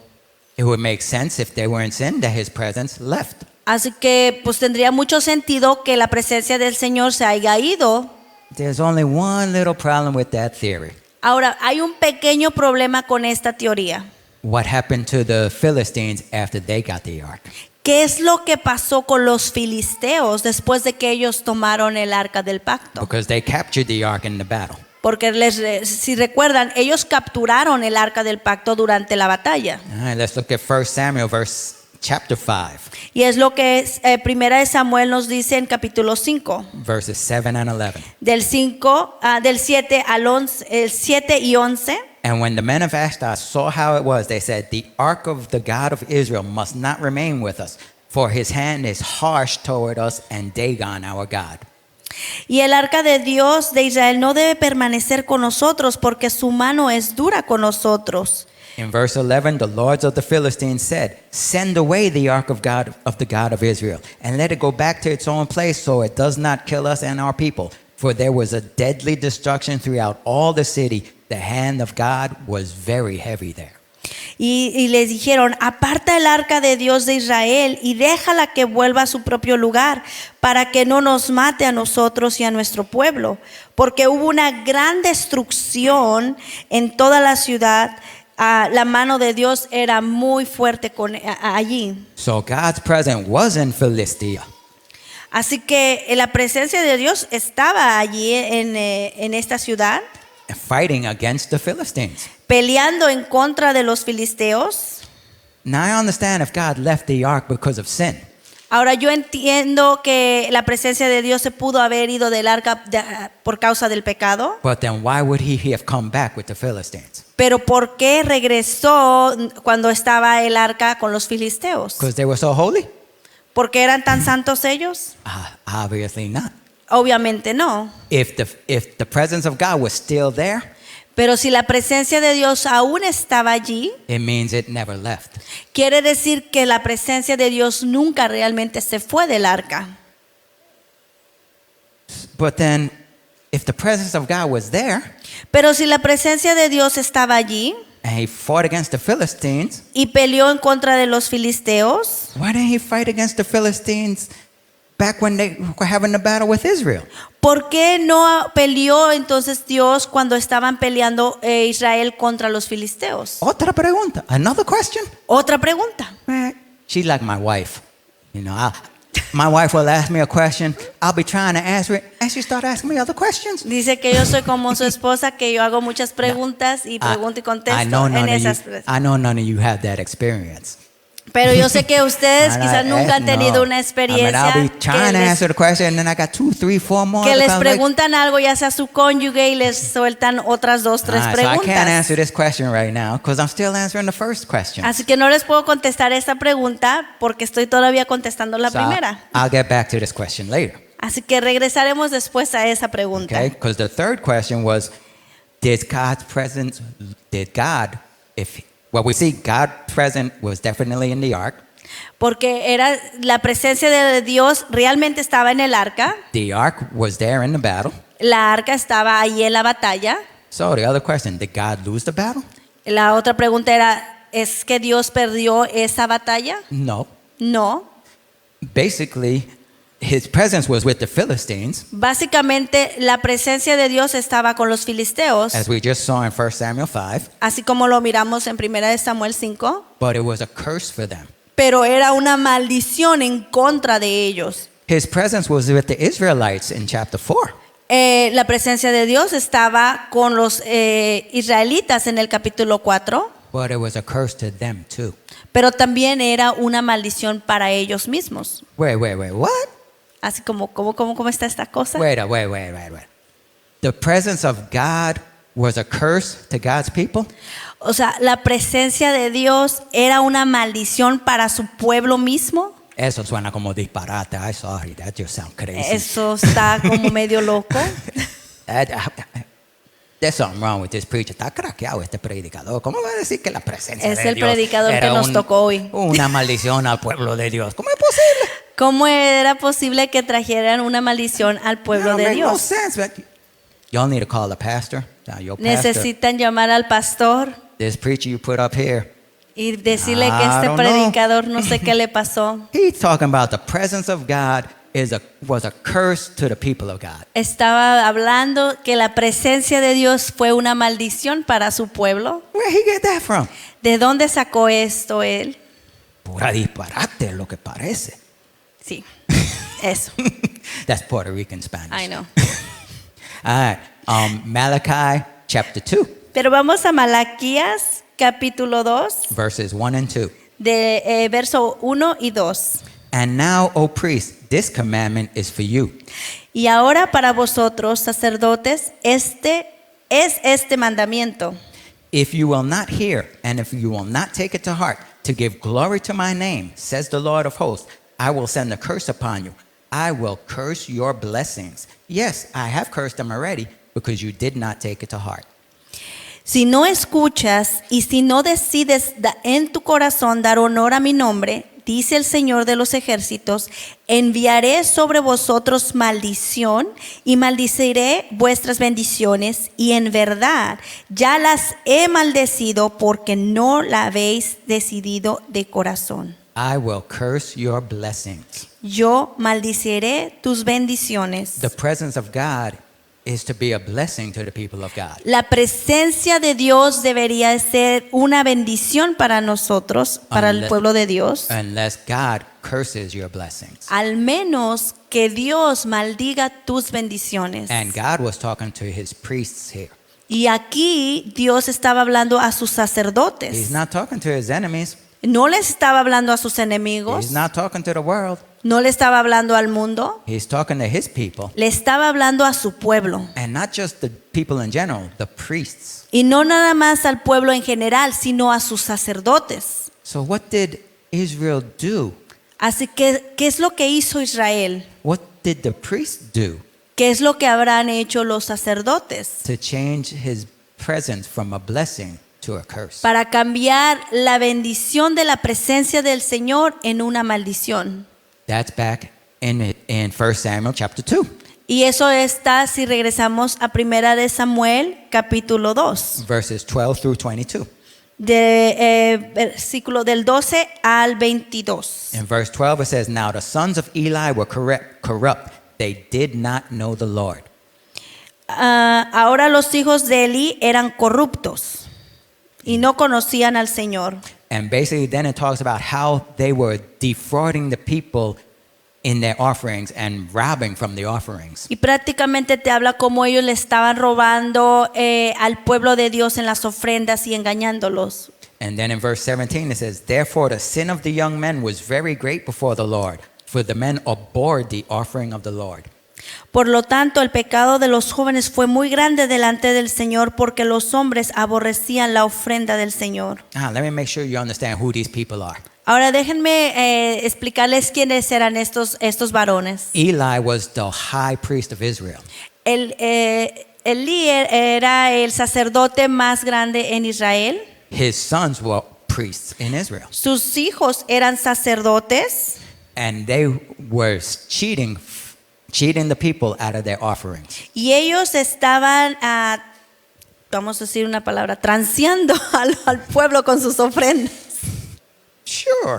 it would make sense if they were in sin that his presence left. Así que pues tendría mucho sentido que la presencia del Señor se haya ido. There's only one little problem with that theory. Ahora, hay un pequeño problema con esta teoría. What happened to the Philistines after they got the ark? ¿Qué es lo que pasó con los filisteos después de que ellos tomaron el arca del pacto? Because they captured the ark in the battle. Porque si recuerdan, ellos capturaron el arca del pacto durante la batalla. All right, let's look at 1 Samuel chapter 5, Y es lo que Primera de Samuel nos dice en capítulo 5, verses 7 and 11. del 7 al 11, el 7 y 11. And when the men of Ashdod saw how it was, they said, "The ark of the God of Israel must not remain with us, for his hand is harsh toward us and Dagon our God." Y el arca de Dios de Israel no debe permanecer con nosotros porque su mano es dura con nosotros. In verse 11, the lords of the Philistines said, "Send away the ark of the God of Israel, and let it go back to its own place so it does not kill us and our people. For there was a deadly destruction throughout all the city. The hand of God was very heavy there." Y les dijeron, aparta el arca de Dios de Israel y déjala que vuelva a su propio lugar para que no nos mate a nosotros y a nuestro pueblo. Porque hubo una gran destrucción en toda la ciudad. La mano de Dios era muy fuerte allí. So God's presence was in Philistia. Así que la presencia de Dios estaba allí en esta ciudad, Fighting against the Philistines. peleando en contra de los filisteos. Now I understand if God left the ark because of sin. Ahora yo entiendo que la presencia de Dios se pudo haber ido del arca por causa del pecado, But then why would he have come back with the Philistines? pero ¿por qué regresó cuando estaba el arca con los filisteos? Because they were so holy? ¿Por qué eran tan santos ellos? Obviously not. Obviamente no. If the presence of God was still there, Pero si la presencia de Dios aún estaba allí, it means it never left. quiere decir que la presencia de Dios nunca realmente se fue del arca. But then, if the presence of God was there, Pero si la presencia de Dios estaba allí and he fought against the Philistines, y peleó en contra de los filisteos, why didn't he fight against the Philistines back when they were having the battle with Israel? ¿por qué no peleó entonces Dios cuando estaban peleando Israel contra los filisteos? Otra pregunta. Another question. Otra pregunta. She's like my wife. You know, my wife will ask me a question. I'll be trying to answer it, and she start asking me other questions. Dice que yo soy como su esposa, que yo hago muchas preguntas y pregunto y contesto I know en esas. I know none of you have that experience. Pero yo sé que ustedes And quizás nunca han tenido no. una experiencia I'll be trying to que answer the question, and then I got 2, 3, 4 more. les because I'm like, preguntan algo, ya sea su cónyuge, y les sueltan otras 2, 3 so I preguntas. can't answer this question right now because I'm still answering the first question. Así que no les puedo contestar esta pregunta porque estoy todavía contestando la So primera. I'll get back to this question later. Así que regresaremos después a esa pregunta. Okay? Because the third question was, did God, well, we see God present was definitely in the ark. Porque era la presencia de Dios realmente estaba en el arca. The ark was there in the battle. La arca estaba ahí en la batalla. So the other question, did God lose the battle? La otra pregunta era, ¿es que Dios perdió esa batalla? No. No. Basically, his presence was with the Philistines, Básicamente la presencia de Dios estaba con los filisteos, as we just saw in 1 Samuel 5, así como lo miramos en 1 Samuel 5, but it was a curse for them. pero era una maldición en contra de ellos. His presence was with the Israelites in chapter 4. La presencia de Dios estaba con los israelitas en el capítulo 4, But it was a curse to them too. pero también era una maldición para ellos mismos. Wait, what? Así como, ¿cómo está esta cosa? Wait. The presence of God was a curse to God's people? O sea, la presencia de Dios era una maldición para su pueblo mismo. Eso suena como disparate. I'm sorry, that just sounds crazy. Eso está como medio loco. There's something wrong with this preacher. Está craqueado este predicador. ¿Cómo va a decir que la presencia Es de el Dios predicador era que nos tocó hoy. una maldición al pueblo de Dios? ¿Cómo es posible? ¿Cómo era posible que trajeran una maldición al pueblo That de make no Dios? sense. Y'all need to call the pastor. Your pastor. Necesitan llamar al pastor This preacher you put up here. y decirle que I este don't know. predicador no sé qué le pasó. He's talking about the presence of God was a curse to the people of God. Estaba hablando que la presencia de Dios fue una maldición para su pueblo. Where he get that from? ¿De dónde sacó esto él? Pura disparate es lo que parece. Sí, eso. That's Puerto Rican Spanish. I know. All right. Malachi chapter 2, Pero vamos a Malaquías capítulo 2, verses 1 and 2. de verso 1 y 2. And now, O priest, this commandment is for you. Y ahora para vosotros, sacerdotes, este mandamiento. If you will not hear, and if you will not take it to heart, to give glory to my name, says the Lord of hosts, I will send a curse upon you. I will curse your blessings. Yes, I have cursed them already, because you did not take it to heart. Si no escuchas y si no decides en tu corazón dar honor a mi nombre, dice el Señor de los ejércitos, enviaré sobre vosotros maldición y maldeciré vuestras bendiciones, y en verdad ya las he maldecido porque no la habéis decidido de corazón. I will curse your blessings. Yo maldiciré tus bendiciones. The presence of God is to be a blessing to the people of God. La presencia de Dios debería ser una bendición para nosotros, para el Unless- pueblo de Dios. Unless God curses your blessings. Al menos que Dios maldiga tus bendiciones. And God was talking to his priests here. Y aquí Dios estaba hablando a sus He's sacerdotes. not talking to his enemies. No les estaba hablando a sus enemigos. He's not talking to the world. No le estaba hablando al mundo. He's talking to his people. Le estaba hablando a su pueblo. And not just the people in general, the priests. Y no nada más al pueblo en general, sino a sus sacerdotes. So what did Israel do? Así que, ¿qué es lo que hizo Israel? What did the priests do ¿Qué es lo que habrán hecho los sacerdotes? to change his presence from a blessing to a curse? Para cambiar la bendición de la presencia del Señor en una maldición. That's back in 1 Samuel chapter 2, Y eso está si regresamos a 1 Samuel capítulo 2, verses 12 through 22. versículo del 12 al 22. In verse 12 it says, Now the sons of Eli were corrupt. They did not know the Lord. Ahora los hijos de Eli eran corruptos y no conocían al Señor. And basically then it talks about how they were defrauding the people in their offerings and robbing from the offerings. Y prácticamente te habla cómo ellos le estaban robando al pueblo de Dios en las ofrendas y engañándolos. And then in verse 17 it says, Therefore the sin of the young men was very great before the Lord, for the men abhorred the offering of the Lord. Por lo tanto, el pecado de los jóvenes fue muy grande delante del Señor, porque los hombres aborrecían la ofrenda del Señor. Let me make sure you understand who these people are. Ahora déjenme explicarles quiénes eran estos varones. Eli was the high priest of Israel. Elí era el sacerdote más grande en Israel. His sons were priests in Israel. Sus hijos eran sacerdotes. And they were cheating the people out of their offerings. Y ellos estaban, vamos a decir una palabra, transeando al pueblo con sus ofrendas. Sure.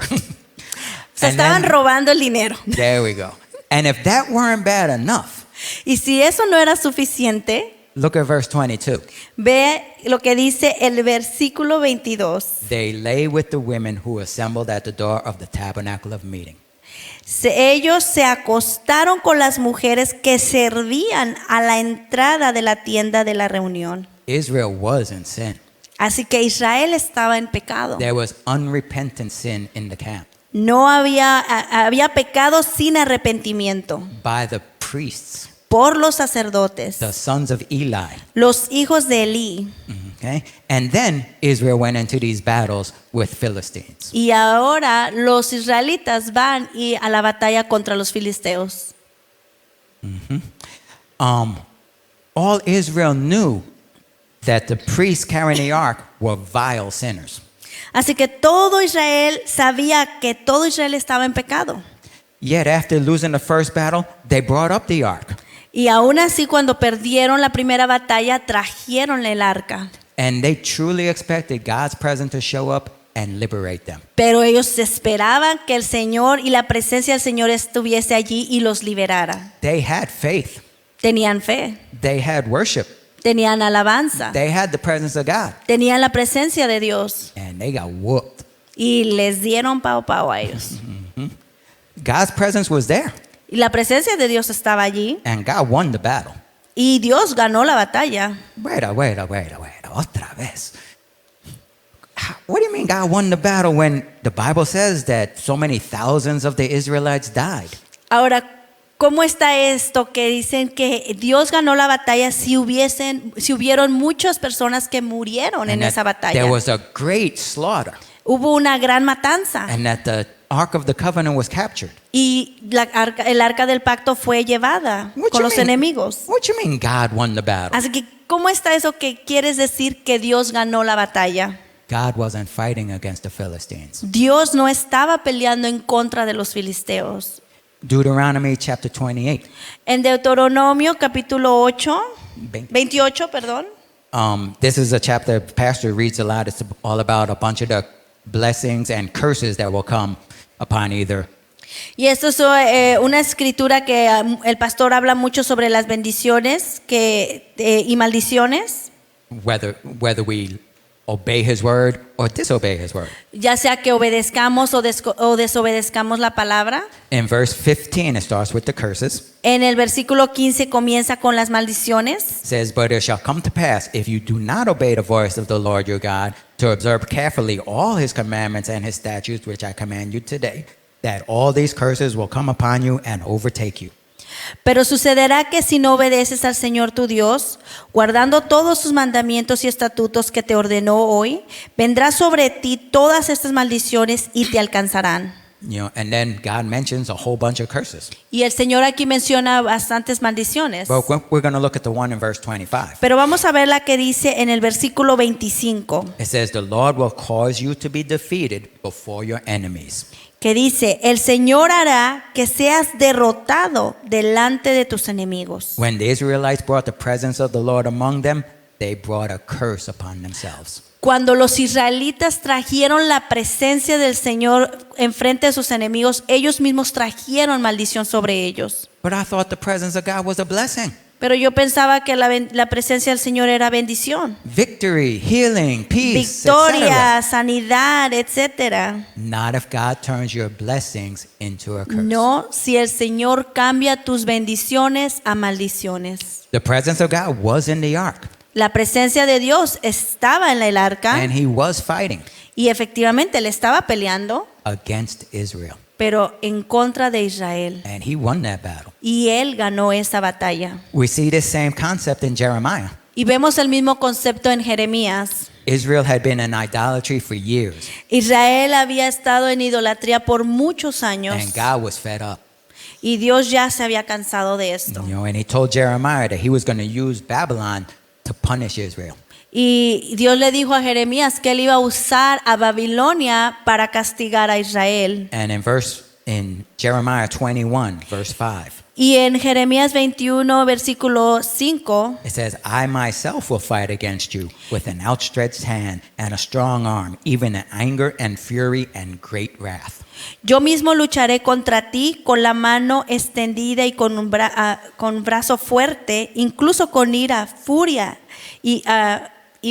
Se And estaban then- robando el dinero. There we go. And if that weren't bad enough, Y si eso no era suficiente, look at verse 22. ve lo que dice el versículo 22. They lay with the women who assembled at the door of the tabernacle of meeting. Ellos se acostaron con las mujeres que servían a la entrada de la tienda de la reunión. Israel was in sin. Así que Israel estaba en pecado. There was unrepentant sin in the camp No había pecado sin arrepentimiento by the priests, por los sacerdotes, the sons of Eli. los hijos de Elí. Okay? And then Israel went into these battles with Philistines. Y ahora los israelitas van a la batalla contra los filisteos. All Israel knew that the priests carrying the ark were vile sinners. Así que todo Israel sabía que todo Israel estaba en pecado. Yet after losing the first battle, they brought up the ark. Y aún así cuando perdieron la primera batalla, trajeron el arca. And they truly expected God's presence to show up and liberate them. Pero ellos esperaban que el Señor y la presencia del Señor estuviese allí y los liberara. They had faith. Tenían fe, They had worship. tenían alabanza, They had the presence of God. tenían la presencia de Dios. And they got whooped. Y les dieron pao a ellos. God's presence was there. Y la presencia de Dios estaba allí. And God won the battle. Y Dios ganó la batalla. Wait. Otra vez. What do you mean God won the battle when the Bible says that so many thousands of the Israelites died? Ahora, ¿cómo está esto que dicen que Dios ganó la batalla si hubieron muchas personas que murieron en And esa that batalla? there was a great slaughter. Hubo una gran matanza And that the Ark of the Covenant was captured. y el arca del pacto fue llevada What con you los mean? enemigos. What you mean God won the battle? Así que, ¿cómo está eso que quieres decir que Dios ganó la batalla? God wasn't fighting against the Philistines. Dios no estaba peleando en contra de los filisteos. Deuteronomy chapter 28. En Deuteronomio capítulo 8, Vein- 28, perdón. This is a chapter Pastor reads a lot. It's all about a bunch of the blessings and curses that will come upon either. Y esto es una escritura que el pastor habla mucho sobre las bendiciones y maldiciones, Whether we obey his word or disobey his word. ya sea que obedezcamos o desobedezcamos la palabra. In verse 15, it starts with the curses. En el versículo 15 comienza con las maldiciones. It says, "But it shall come to pass, if you do not obey the voice of the Lord your God, to observe carefully all his commandments and his statutes, which I command you today, that all these curses will come upon you and overtake you. Pero sucederá que si no obedeces al Señor tu Dios, guardando todos sus mandamientos y estatutos que te ordenó hoy, vendrá sobre ti todas estas maldiciones y te alcanzarán. And then God mentions a whole bunch of curses. Y el Señor aquí menciona bastantes maldiciones. But we're going to look at the one in verse 25. Pero vamos a ver la que dice en el versículo 25, It says, "The Lord will cause you to be defeated before your enemies." que dice, el Señor hará que seas derrotado delante de tus enemigos. When the Israelites brought the presence of the Lord among them, they brought a curse upon themselves. Cuando los israelitas trajeron la presencia del Señor enfrente de sus enemigos, ellos mismos trajeron maldición sobre ellos. But I thought the presence of God was a blessing. Pero yo pensaba que la presencia del Señor era bendición. Victory, healing, peace, Victoria, etc. sanidad, etcétera. Not if God turns your blessings into a curse. No, si el Señor cambia tus bendiciones a maldiciones. The presence of God was in the ark, La presencia de Dios estaba en el arca and he was fighting y efectivamente él estaba peleando, against Israel, pero en contra de Israel. and he won that battle. Y él ganó esa batalla. We see this same concept in Jeremiah. Y vemos el mismo concepto en Jeremías. Israel had been in idolatry for years, Israel había estado en idolatría por muchos años and God was fed up. y Dios ya se había cansado de esto. And he told Jeremiah that he was going to use Babylon to punish Israel. Y Dios le dijo a Jeremías que él iba a usar a Babilonia para castigar a Israel. And in Jeremiah 21, verse 5, Y en Jeremías 21, versículo 5, It says, I myself will fight against you with an outstretched hand and a strong arm, even in anger and fury and great wrath. yo mismo lucharé contra ti con la mano extendida y con con brazo fuerte, incluso con ira, furia y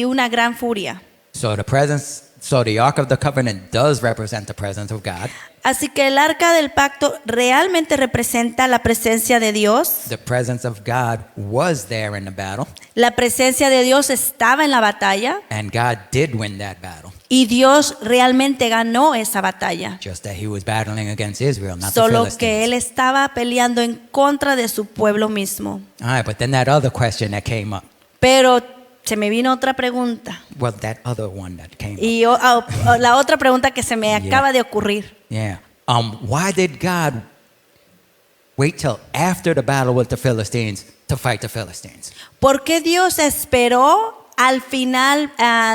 una gran furia. So the Ark of the Covenant does represent the presence of God. Así que el arca del pacto realmente representa la presencia de Dios. The presence of God was there in the battle, La presencia de Dios estaba en la batalla and God did win that battle. y Dios realmente ganó esa batalla. Just that he was battling against Israel, not the Solo que él Philistines. estaba peleando en contra de su pueblo mismo. All right, but then that other question that came up. Pero se me vino otra pregunta. Well, that other one that came up. Y la otra pregunta que se me acaba de ocurrir. Yeah. Why did God wait till after the battle with the Philistines to fight the Philistines? ¿Por qué Dios esperó al final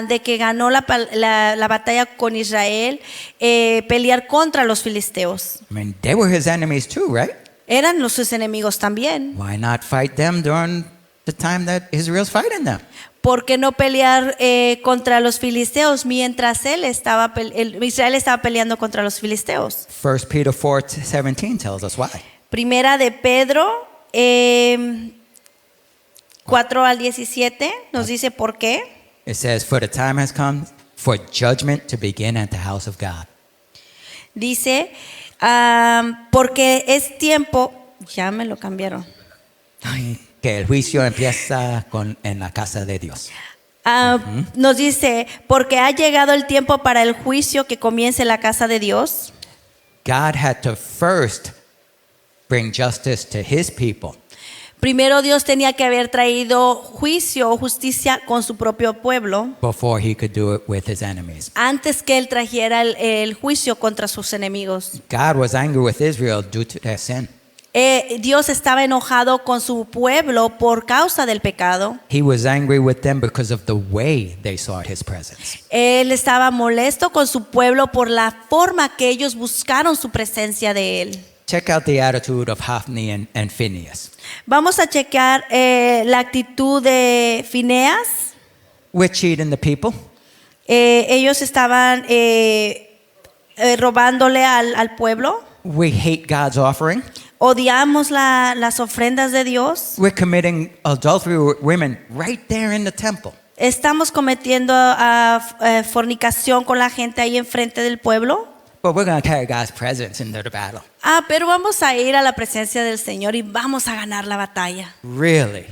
de que ganó la batalla con Israel pelear contra los filisteos? I mean, they were his enemies too, right? Eran sus enemigos también. Why not fight them during the time that Israel's fighting them? ¿Por qué no pelear contra los filisteos mientras Israel estaba peleando contra los filisteos? 1 Peter 4:17 tells us why. Primera de Pedro 4 al 17 nos dice por qué. It says, for the time has come for judgment to begin at the house of God. Dice, porque es tiempo, ya me lo cambiaron. Que el juicio empieza en la casa de Dios. Nos dice, porque ha llegado el tiempo para el juicio que comience en la casa de Dios. God had to first bring justice to his people. Primero Dios tenía que haber traído juicio o justicia con su propio pueblo Before he could do it with his enemies. antes que él trajera el juicio contra sus enemigos. God was angry with Israel due to their sin. Dios estaba enojado con su pueblo por causa del pecado. He was angry with them because of the way they sought his presence. Él estaba molesto con su pueblo por la forma que ellos buscaron su presencia de él. Check out the attitude of Hophni and Phinehas. Vamos a checar la actitud de Fineas. We're cheating the people. Ellos estaban robándole al pueblo. We hate God's offering. Odiamos las ofrendas de Dios. We're committing adultery with women right there in the temple. Estamos cometiendo fornicación con la gente ahí enfrente del pueblo. But we're going to carry God's presence into the battle. Pero vamos a ir a la presencia del Señor y vamos a ganar la batalla. Really?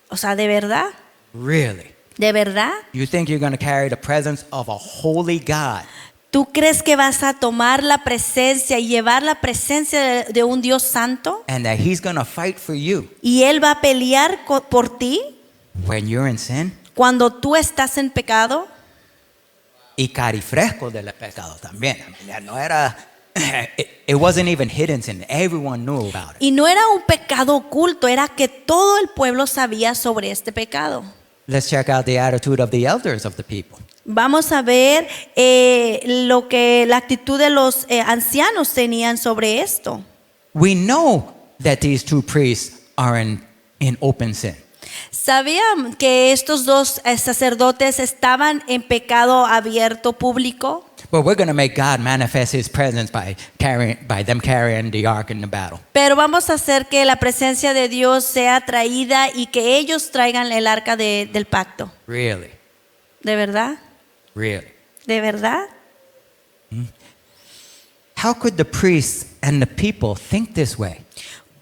O sea, ¿de verdad? Really? ¿De verdad? You think you're going to carry the presence of a holy God? ¿Tú crees que vas a tomar la presencia y llevar la presencia de un Dios santo? And that he's going to fight for you ¿Y Él va a pelear por ti when you're in sin? cuando tú estás en pecado? Y carifresco del pecado también. No era, it wasn't even hidden sin. Everyone knew about it. Y no era un pecado oculto, era que todo el pueblo sabía sobre este pecado. Let's check out the attitude of the elders of the people. Vamos a ver la actitud de los ancianos tenían sobre esto. We know that these two priests are in open sin. ¿Sabían que estos dos sacerdotes estaban en pecado abierto público? But we're going to make God manifest his presence by them carrying the ark in the battle. Pero vamos a hacer que la presencia de Dios sea traída y que ellos traigan el arca del pacto. Really? ¿De verdad? Really? ¿De verdad? How could the priests and the people think this way?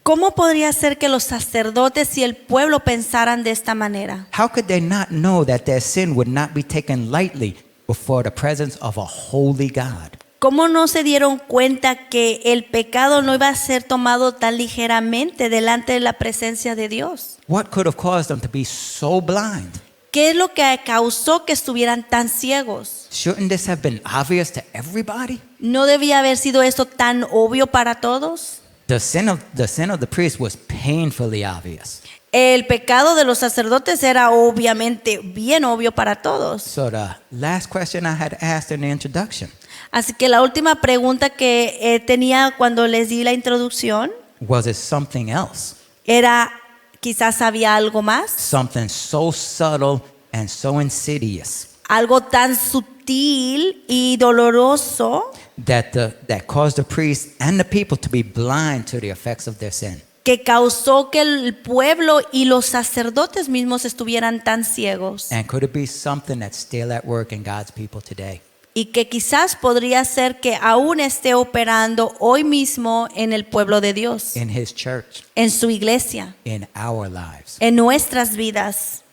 ¿Cómo podría ser que los sacerdotes y el pueblo pensaran de esta manera? How could they not know that their sin would not be taken lightly before the presence of a holy God? ¿Cómo no se dieron cuenta que el pecado no iba a ser tomado tan ligeramente delante de la presencia de Dios? What could have caused them to be so blind? ¿Qué es lo que causó que estuvieran tan ciegos? Shouldn't this have been obvious to everybody? ¿No debía haber sido esto tan obvio para todos? The sin of the priest was painfully obvious. El pecado de los sacerdotes era obviamente bien obvio para todos. So the last question I had asked in the introduction, Así que la última pregunta que tenía cuando les di la introducción, Was it something else? Era, quizás había algo más, Something so subtle and so insidious algo tan sutil y doloroso that caused the priests and the people to be blind to the effects of their sin. que causó que el pueblo y los sacerdotes mismos estuvieran tan ciegos. And could it be something that's still at work in God's people today? Y que quizás podría ser que aún esté operando hoy mismo en el pueblo de Dios, In His church, en su iglesia, in our lives. en nuestras vidas.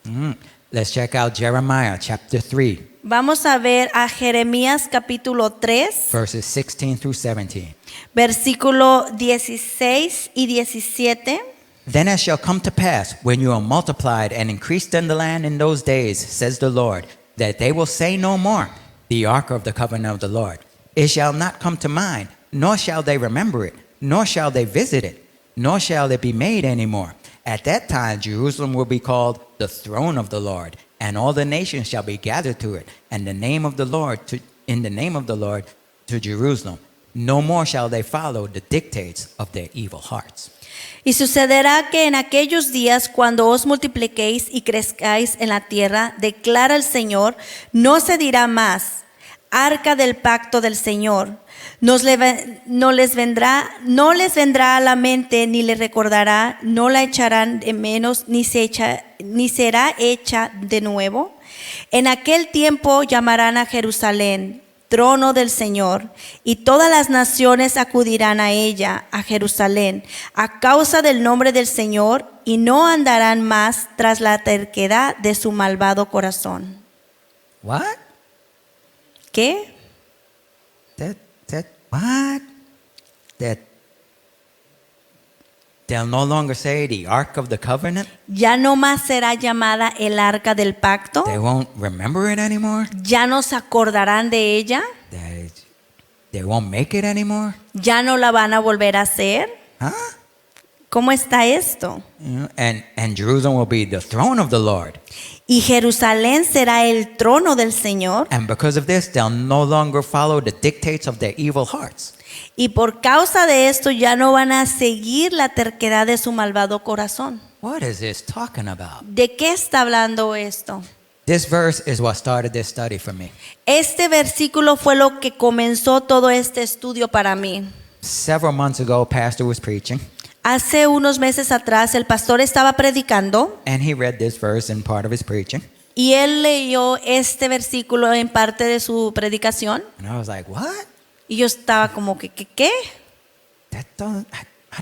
Let's check out Jeremiah chapter 3, Vamos a ver a Jeremías capítulo 3, verses 16 through 17. versículo 16 y 17. Then it shall come to pass, when you are multiplied and increased in the land in those days, says the Lord, that they will say no more, the ark of the covenant of the Lord. It shall not come to mind, nor shall they remember it, nor shall they visit it, nor shall it be made any more. At that time Jerusalem will be called the throne of the Lord, and all the nations shall be gathered to it, and the name of the Lord in the name of the Lord to Jerusalem. No more shall they follow the dictates of their evil hearts. Y sucederá que en aquellos días, cuando os multipliquéis y crezcáis en la tierra, declara el Señor, no se dirá más, arca del pacto del Señor. No les vendrá a la mente, ni le recordará, no la echarán de menos, ni será hecha de nuevo. En aquel tiempo llamarán a Jerusalén trono del Señor, y todas las naciones acudirán a ella, a Jerusalén, a causa del nombre del Señor, y no andarán más tras la terquedad de su malvado corazón. What? ¿Qué? What? That they'll no longer say the Ark of the Covenant? Ya no más será llamada el arca del pacto. They won't remember it anymore? Ya no se acordarán de ella. They won't make it anymore? Ya no la van a volver a hacer. Huh? ¿Cómo está esto? You know, and Jerusalem will be the throne of the Lord. Y Jerusalén será el trono del Señor. And because of this, they'll no longer follow the dictates of their evil hearts. Y por causa de esto ya no van a seguir la terquedad de su malvado corazón. What is this talking about? ¿De qué está hablando esto? This verse is what started this study for me. Este versículo fue lo que comenzó todo este estudio para mí. Several months ago, pastor was preaching, Hace unos meses atrás el pastor estaba predicando and he read this verse in part of his preaching. y él leyó este versículo en parte de su predicación. And I was like, what? Y yo estaba como que, ¿qué? I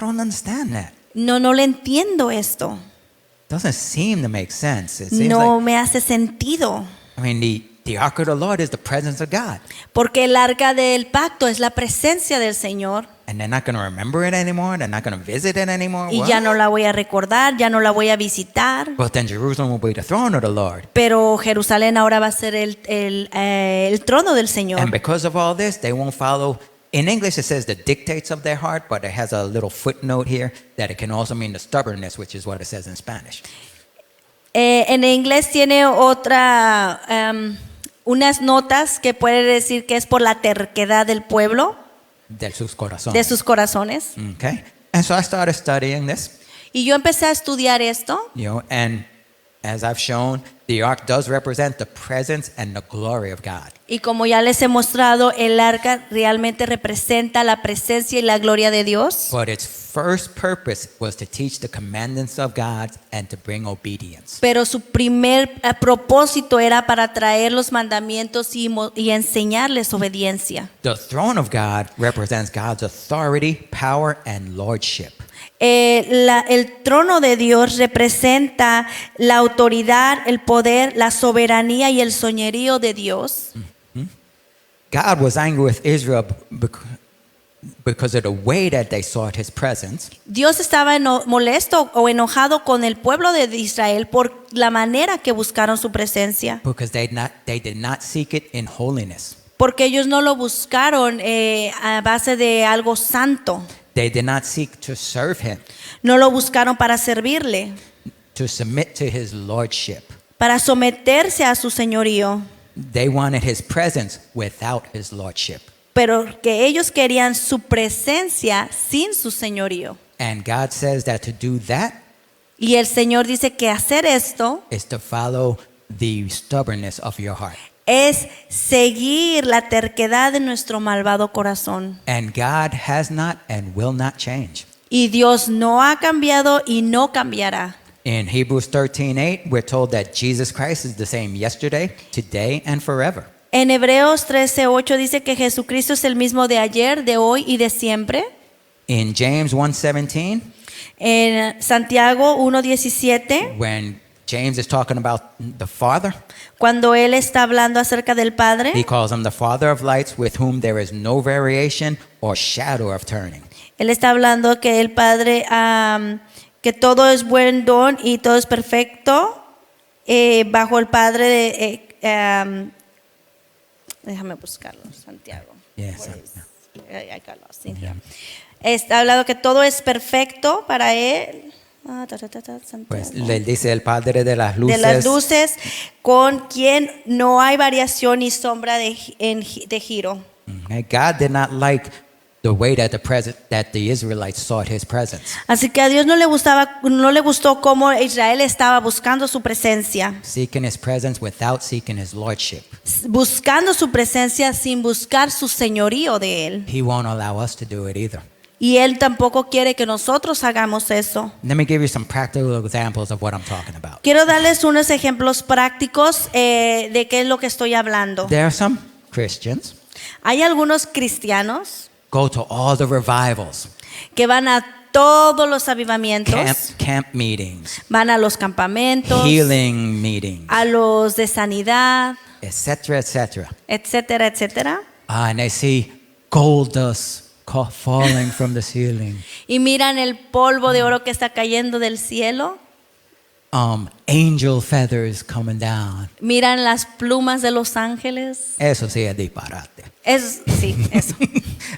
don't understand that. No le entiendo esto. Doesn't seem to make sense. It seems No like, me hace sentido. I mean, the ark of the Lord is the presence of God. Porque el arca del pacto es la presencia del Señor. And they're not going to remember it anymore. They're not going to visit it anymore. Y What? ya no la voy a recordar, ya no la voy a visitar. But then Jerusalem will be the throne of the Lord. Pero Jerusalén ahora va a ser el trono del Señor. And because of all this, they won't follow. In English, it says the dictates of their heart, but it has a little footnote here that it can also mean the stubbornness, which is what it says in Spanish. En inglés tiene unas notas que puede decir que es por la terquedad del pueblo, De sus corazones. de sus corazones. Okay. And so I started studying this, Y yo empecé a estudiar esto. and as I've shown, the ark does represent the presence and the glory of God. Y como ya les he mostrado, el arca realmente representa la presencia y la gloria de Dios. But its first purpose was to teach the commandments of God and to bring obedience. Pero su primer propósito era para traer los mandamientos y enseñarles obediencia. The throne of God represents God's authority, power, and lordship. El trono de Dios representa la autoridad, el poder, la soberanía y el señorío de Dios. God was angry with Israel because of the way that they sought his presence. Dios estaba molesto o enojado con el pueblo de Israel por la manera que buscaron su presencia. Because they did not seek it in holiness. Porque ellos no lo buscaron a base de algo santo. They did not seek to serve him, No lo buscaron para servirle, to submit to his lordship. para someterse a su señorío. They wanted his presence without his lordship. Pero que ellos querían su presencia sin su señorío. And God says that to do that Y el Señor dice que hacer esto is to follow the stubbornness of your heart. es seguir la terquedad de nuestro malvado corazón. And God has not and will not change. Y Dios no ha cambiado y no cambiará. In Hebrews 13:8, we're told that Jesus Christ is the same yesterday, today, and forever. En Hebreos 13:8 dice que Jesucristo es el mismo de ayer, de hoy y de siempre. In James 1:17, En Santiago 1:17, when James is talking about the Father, cuando él está hablando acerca del he Padre, calls him the Father of lights, with whom there is no variation or shadow of turning. él está hablando que el Padre, que todo es buen don y todo es perfecto bajo el Padre déjame buscarlo, Santiago. Yes. I got lost in here. Está hablando que todo es perfecto para él. Santiago. Pues le dice el Padre de las De las luces, luces, con quien no hay variación ni sombra de giro. Okay, God did not like the way that the Israelites sought His presence. Así que a Dios no le gustó cómo Israel estaba buscando su presencia, Seeking His presence without seeking His lordship. buscando su presencia sin buscar su señorío de él. He won't allow us to do it either. Y él tampoco quiere que nosotros hagamos eso. Let me give you some practical examples of what I'm talking about. Quiero darles unos ejemplos prácticos de qué es lo que estoy hablando. There are some Christians Hay algunos cristianos go to all the revivals, que van a todos los avivamientos, camp meetings, van a los campamentos, healing meetings, a los de sanidad, etc., etc. etcétera, etcétera. And they see gold dust falling from the ceiling, Y miran el polvo de oro que está cayendo del cielo, angel feathers coming down. miran las plumas de los ángeles. Eso sí es disparate. Sí, eso.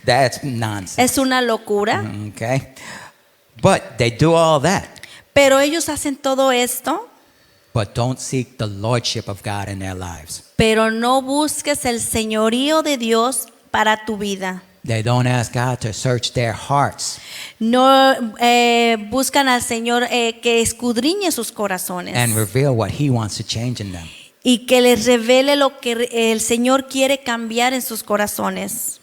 That's nonsense. Es una locura. Okay? But they do all that, Pero ellos hacen todo esto, but don't seek the lordship of God in their lives. pero no busques el señorío de Dios para tu vida. They don't ask God to search their hearts No buscan al Señor que escudriñe sus corazones and reveal what He wants to change in them. y que les revele lo que el Señor quiere cambiar en sus corazones.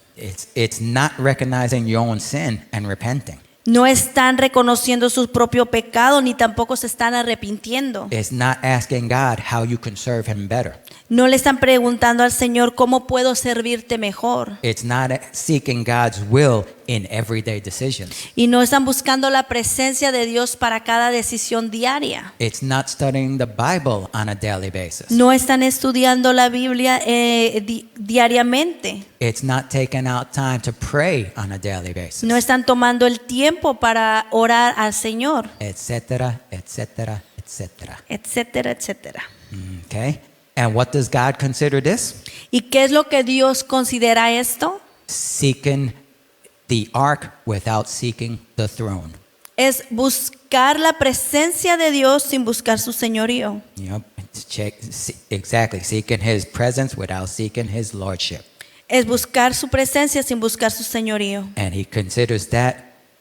It's not recognizing your own sin and repenting. No están reconociendo su propio pecado ni tampoco se están arrepintiendo. It's not asking God how you can serve Him better. No le están preguntando al Señor cómo puedo servirte mejor. It's not seeking God's will in everyday decisions. Y no están buscando la presencia de Dios para cada decisión diaria. It's not studying the Bible on a daily basis. No están estudiando la Biblia diariamente. It's not taking out time to pray on a daily basis. No están tomando el tiempo para orar al Señor, Etcétera, etcétera, etcétera. etcétera, etcétera. Okay? And what does God consider this? ¿Y qué es lo que Dios considera esto? Seeking the ark without seeking the throne. Es buscar la presencia de Dios sin buscar su señorío. Yep. Exactly. Seeking His presence without seeking His lordship. Es buscar su presencia sin buscar su señorío. And He considers that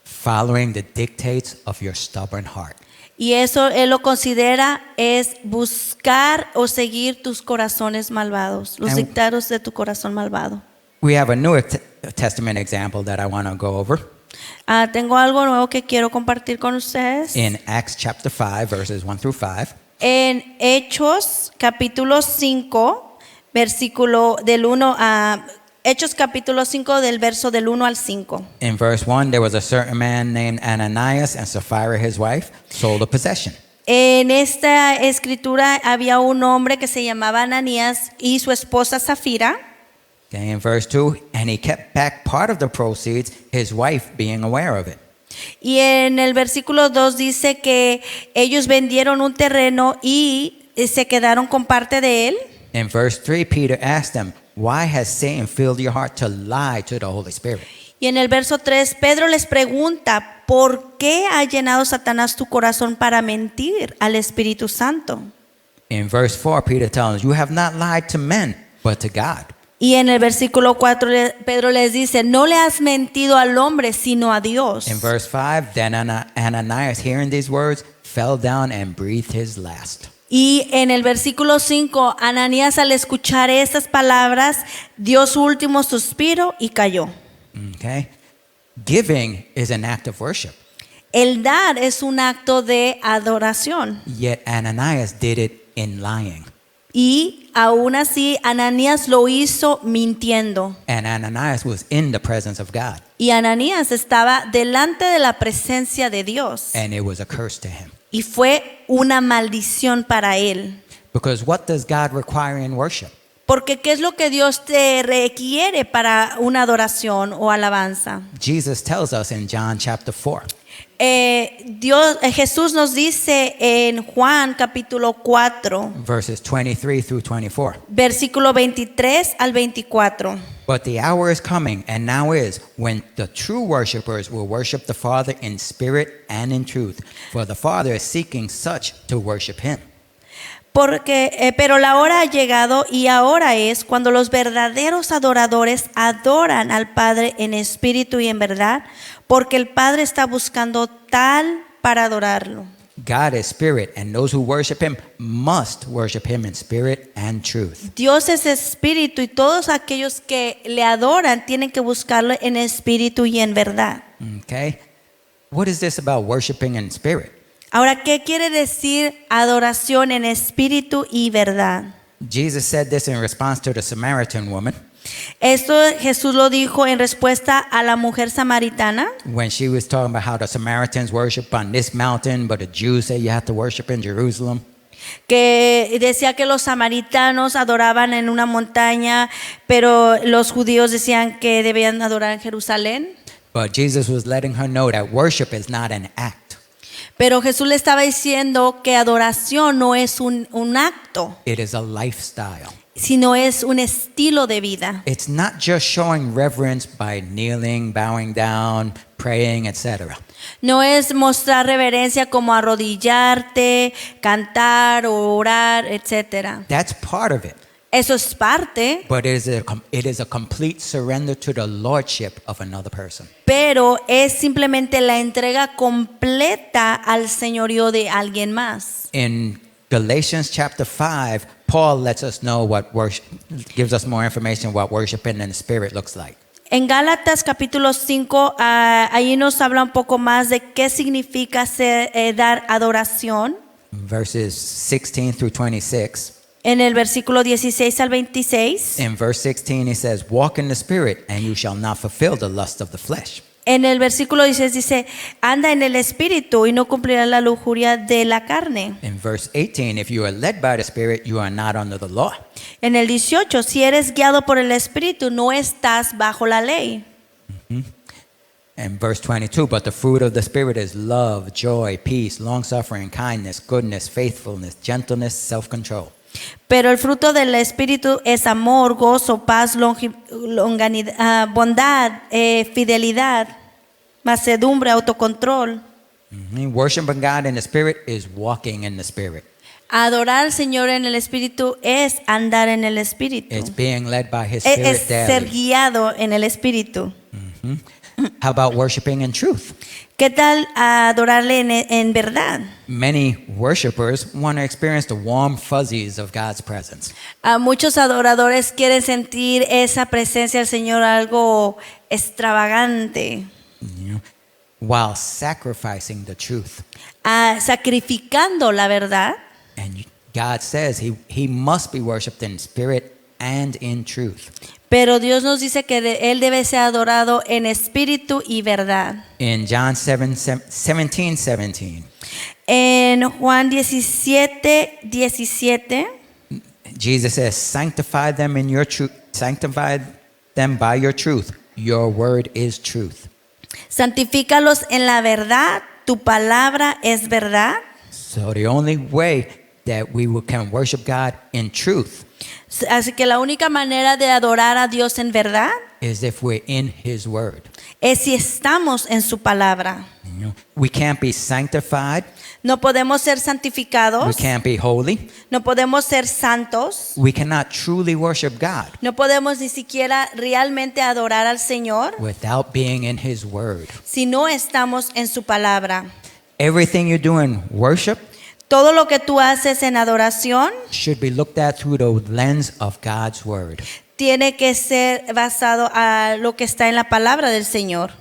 following the dictates of your stubborn heart. Y eso Él lo considera es buscar o seguir tus corazones malvados, los And- dictados de tu corazón malvado. We have a New Testament example that I want to go over Tengo algo nuevo que quiero compartir con ustedes. in Acts chapter 5, verses 1 through 5. En Hechos capítulo 5, versículo del 1 a Hechos capítulo 5 del verso del 1 al 5. In verse 1, there was a certain man named Ananias, and Sapphira, his wife, sold a possession. En esta escritura había un hombre que se llamaba Ananías y su esposa Zafira. Okay, in verse 2, and he kept back part of the proceeds, his wife being aware of it. Y en el versículo 2 dice que ellos vendieron un terreno y se quedaron con parte de él. In verse 3, Peter asked them, why has Satan filled your heart to lie to the Holy Spirit? Y en el verso 3, Pedro les pregunta, ¿por qué ha llenado Satanás tu corazón para mentir al Espíritu Santo? In verse 4, Peter tells them, you have not lied to men, but to God. Y en el versículo 4 Pedro les dice, no le has mentido al hombre, sino a Dios. In verse 5, then Ananias, hearing these words, fell down and breathed his last. Y en el versículo 5, Ananías al escuchar estas palabras, dio su último suspiro y cayó. Okay? Giving is an act of worship, El dar es un acto de adoración. yet Ananias did it in lying. Y aún así, Ananías lo hizo mintiendo. And Ananias was in the presence of God, Y Ananías estaba delante de la presencia de Dios. and it was a curse to him. Y fue una maldición para él. Because what does God require in worship? Porque ¿qué es lo que Dios te requiere para una adoración o alabanza? Jesus tells us in John chapter 4. Jesús nos dice en Juan capítulo 4, Verses 23 through 24. versículo 23 al 24. But the hour is coming, and now is, when the true worshipers will worship the Father in spirit and in truth. For the Father is seeking such to worship him. Pero la hora ha llegado y ahora es cuando los verdaderos adoradores adoran al Padre en espíritu y en verdad, porque el Padre está buscando tal para adorarlo. God is spirit, and those who worship him must worship him in spirit and truth. Dios es espíritu y todos aquellos que le adoran tienen que buscarlo en espíritu y en verdad. Okay? What is this about worshiping in spirit? Ahora, ¿qué quiere decir adoración en espíritu y verdad? Jesus said this in response to the Samaritan woman Esto Jesús lo dijo en respuesta a la mujer samaritana, when she was talking about how the Samaritans worship on this mountain, but the Jews say you have to worship in Jerusalem. que decía que los samaritanos adoraban en una montaña, pero los judíos decían que debían adorar en Jerusalén. But Jesus was letting her know that worship is not an act. Pero Jesús le estaba diciendo que adoración no es un acto, It is a lifestyle. sino es un estilo de vida. It's not just showing reverence by kneeling, bowing down, praying, etc. No es mostrar reverencia como arrodillarte, cantar, orar, etc. That's part of it. Eso es parte, But it is a complete surrender to the lordship of another person. pero es simplemente la entrega completa al señorío de alguien más. In Galatians chapter 5, Paul lets us know what worship, gives us more information what worshiping in the spirit looks like. En Gálatas capítulo 5, ahí nos habla un poco más de qué significa dar adoración. Verses 16 through 26. En el versículo 16 al 26. In verse 16, he says, walk in the spirit, and you shall not fulfill the lust of the flesh. En el versículo 16 dice, anda en el espíritu y no cumplirás la lujuria de la carne. In verse 18, if you are led by the spirit, you are not under the law. En el 18, si eres guiado por el espíritu, no estás bajo la ley. And verse 22, but the fruit of the Spirit is love, joy, peace, long-suffering, kindness, goodness, faithfulness, gentleness, self-control. Pero el fruto del espíritu es amor, gozo, paz, bondad, fidelidad, mansedumbre, autocontrol. Worshiping God in the Spirit is walking in the Spirit. Adorar al Señor en el espíritu es andar en el espíritu. It's being led by His Es Spirit ser daily. guiado en el espíritu. How about worshiping in truth? ¿Qué tal adorarle en verdad? Many worshipers want to experience the warm fuzzies of God's presence. Muchos adoradores quieren sentir esa presencia del Señor, algo extravagante, You know, while sacrificing the truth. sacrificando la verdad. And God says he must be worshiped in spirit and in truth. Pero Dios nos dice que Él debe ser adorado en espíritu y verdad. In John 17:17, En Juan 17:17, Jesus says, sanctify them in your truth, sanctify them by your truth. Your word is truth. santifícalos en la verdad, tu palabra es verdad. So the only way that can worship God in truth Así que la única manera de adorar a Dios en verdad is if we're in his word. es si estamos en su palabra. You know, we can't be sanctified. No podemos ser We santificados, can't be holy. no podemos ser santos, We cannot truly worship God no podemos ni siquiera realmente adorar al Señor without being in His Word. si no estamos en su palabra. Everything you do in worship Todo lo que tú haces en adoración should be looked at through the lens of God's Word. tiene que ser basado a lo que está en la palabra del Señor.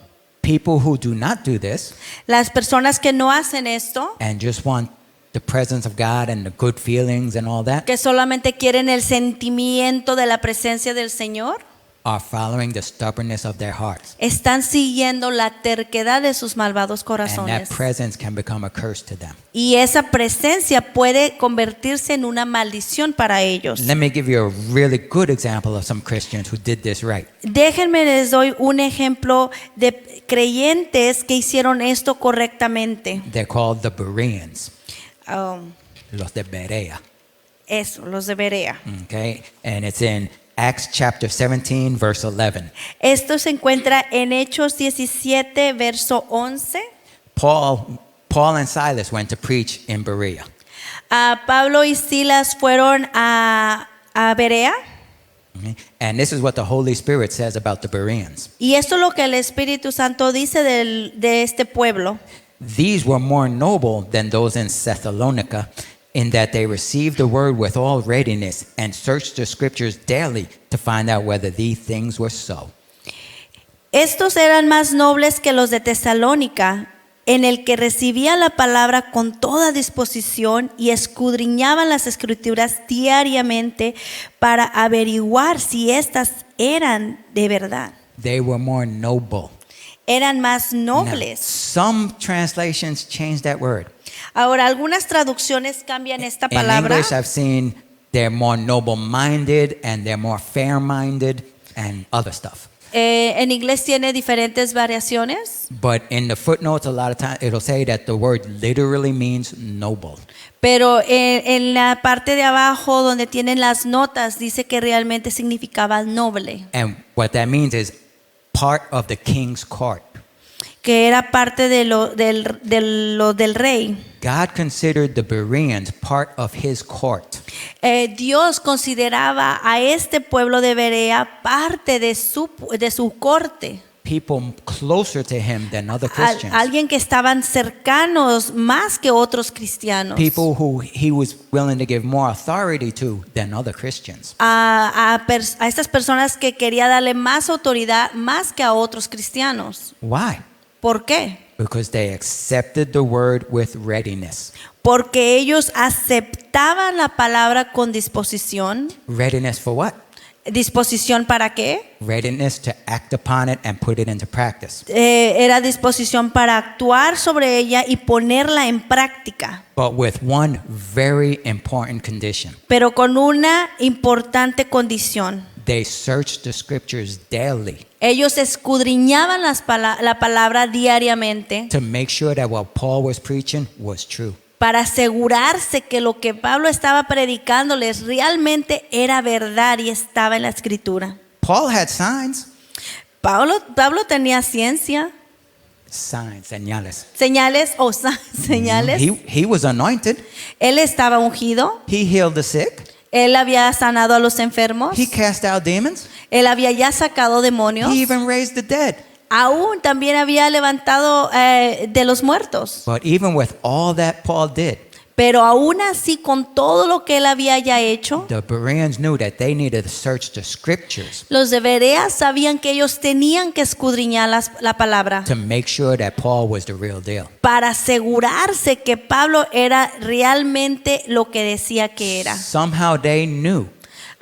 People who do not do this Las personas que no hacen esto, and just want the presence of God and the good feelings and all that que solamente quieren el sentimiento de la presencia del Señor, are following the stubbornness of their hearts. están siguiendo la terquedad de sus malvados And corazones. that presence can become a curse to them. Y esa presencia puede convertirse en una maldición para ellos. Let me give you a really good example of some Christians who did this right. Déjenme les doy un ejemplo de creyentes que hicieron esto correctamente. They're called the Bereans, Um, los de Berea. Eso, los de Berea. Okay? And it's in Acts chapter 17, verse 11. Esto se encuentra en Hechos 17, verso 11. Paul and Silas went to preach in Berea. Pablo y Silas fueron a Berea. Okay? And this is what the Holy Spirit says about the Bereans. Y esto es lo que el Espíritu Santo dice de este pueblo. These were more noble than those in Thessalonica, in that they received the word with all readiness and searched the scriptures daily to find out whether these things were so. Estos eran más nobles que los de Tesalónica, en el que recibían la palabra con toda disposición y escudriñaban las escrituras diariamente para averiguar si éstas eran de verdad. They were more noble. Eran más Now, nobles. some translations change that word. Ahora, algunas traducciones cambian esta In palabra. English, I've seen they're more noble-minded and they're more fair-minded and other stuff. En inglés tiene diferentes variaciones, But in the footnotes, a lot of times it'll say that the word literally means noble. pero en la parte de abajo donde tienen las notas dice que realmente significaba noble, And what that means is part of the king's court. que era parte de lo del rey. God considered the Bereans part of his court. Dios consideraba a este pueblo de Berea parte de su corte. People closer to him than other Christians. Alguien que estaban cercanos más que otros cristianos. People who he was willing to give more authority to than other Christians. A estas personas que quería darle más autoridad más que a otros cristianos. Why? ¿Por qué? Because they accepted the word with readiness. Porque ellos aceptaban la palabra con disposición. Readiness for what? ¿Disposición para qué? Readiness to act upon it and put it into practice. Era disposición para actuar sobre ella y ponerla en práctica. But with one very important condition. Pero con una importante condición. They searched the scriptures daily Ellos escudriñaban la palabra diariamente to make sure that what Paul was preaching was true. para asegurarse que lo que Pablo estaba predicándoles realmente era verdad y estaba en la escritura. Paul had signs. Pablo tenía ciencia, Signs, señales. señales o señales. He was anointed. Él estaba ungido, He healed the sick. él había sanado a los enfermos, He cast out demons. él había ya sacado demonios, He even raised the dead. aún también había levantado de los muertos. But even with all that Paul did, Pero aún así, con todo lo que él había ya hecho, the Bereans knew that they needed to search the scriptures los de Berea sabían que ellos tenían que escudriñar la palabra to make sure that Paul was the real deal. para asegurarse que Pablo era realmente lo que decía que era. Somehow they knew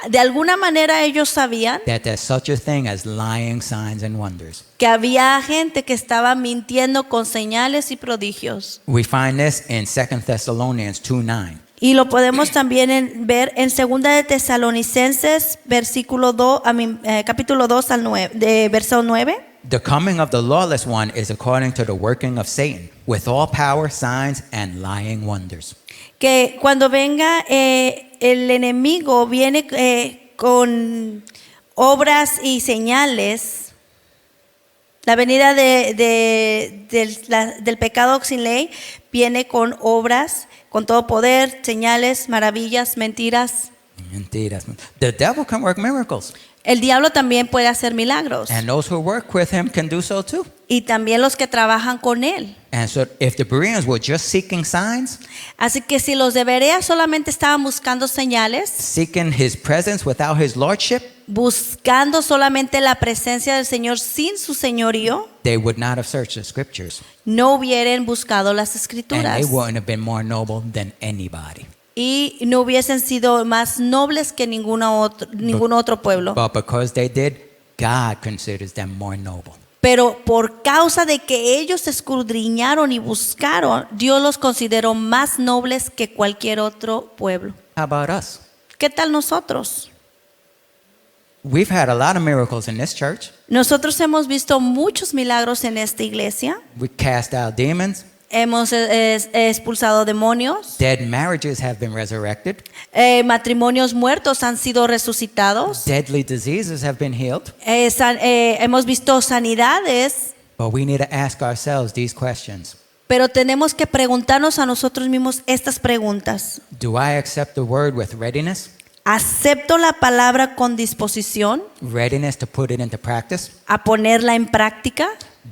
De alguna manera ellos sabían that there's such a thing as lying signs and wonders. que había gente que estaba mintiendo con señales y prodigios. We find this in 2 Thessalonians 2:9. Y lo podemos también ver en 2 de Tesalonicenses, capítulo 2 al 9, de verso 9. The coming of the lawless one is according to the working of Satan, with all power, signs, and lying wonders. Que cuando venga el enemigo viene con obras y señales. La venida del pecado sin ley viene con obras, con todo poder, señales, maravillas, mentiras. Mentiras. The devil can work miracles. El diablo también puede hacer milagros. And those who work with him can do so too. Y también los que trabajan con él. And so if the Bereans were just seeking signs, Así que si los de Berea solamente estaban buscando señales, seeking his presence without his lordship, buscando solamente la presencia del Señor sin su señorío, they would not have searched the scriptures. no hubieran buscado las And escrituras. they wouldn't have been more noble than anybody. Y no hubiesen sido más nobles que ningún otro pueblo. But because they did, God considers them more noble. Pero por causa de que ellos escudriñaron y buscaron, Dios los consideró más nobles que cualquier otro pueblo. How about us? ¿Qué tal nosotros? We've had a lot of miracles in this church. Nosotros hemos visto muchos milagros en esta iglesia. We cast out demons. Hemos expulsado demonios. Dead marriages have been resurrected. Matrimonios muertos han sido resucitados. Deadly diseases have been healed. Hemos visto sanidades. But we need to ask ourselves these questions. Pero tenemos que preguntarnos a nosotros mismos estas preguntas. Do I accept the word with readiness? ¿Acepto la palabra con disposición Readiness to put it into practice? a ponerla en práctica?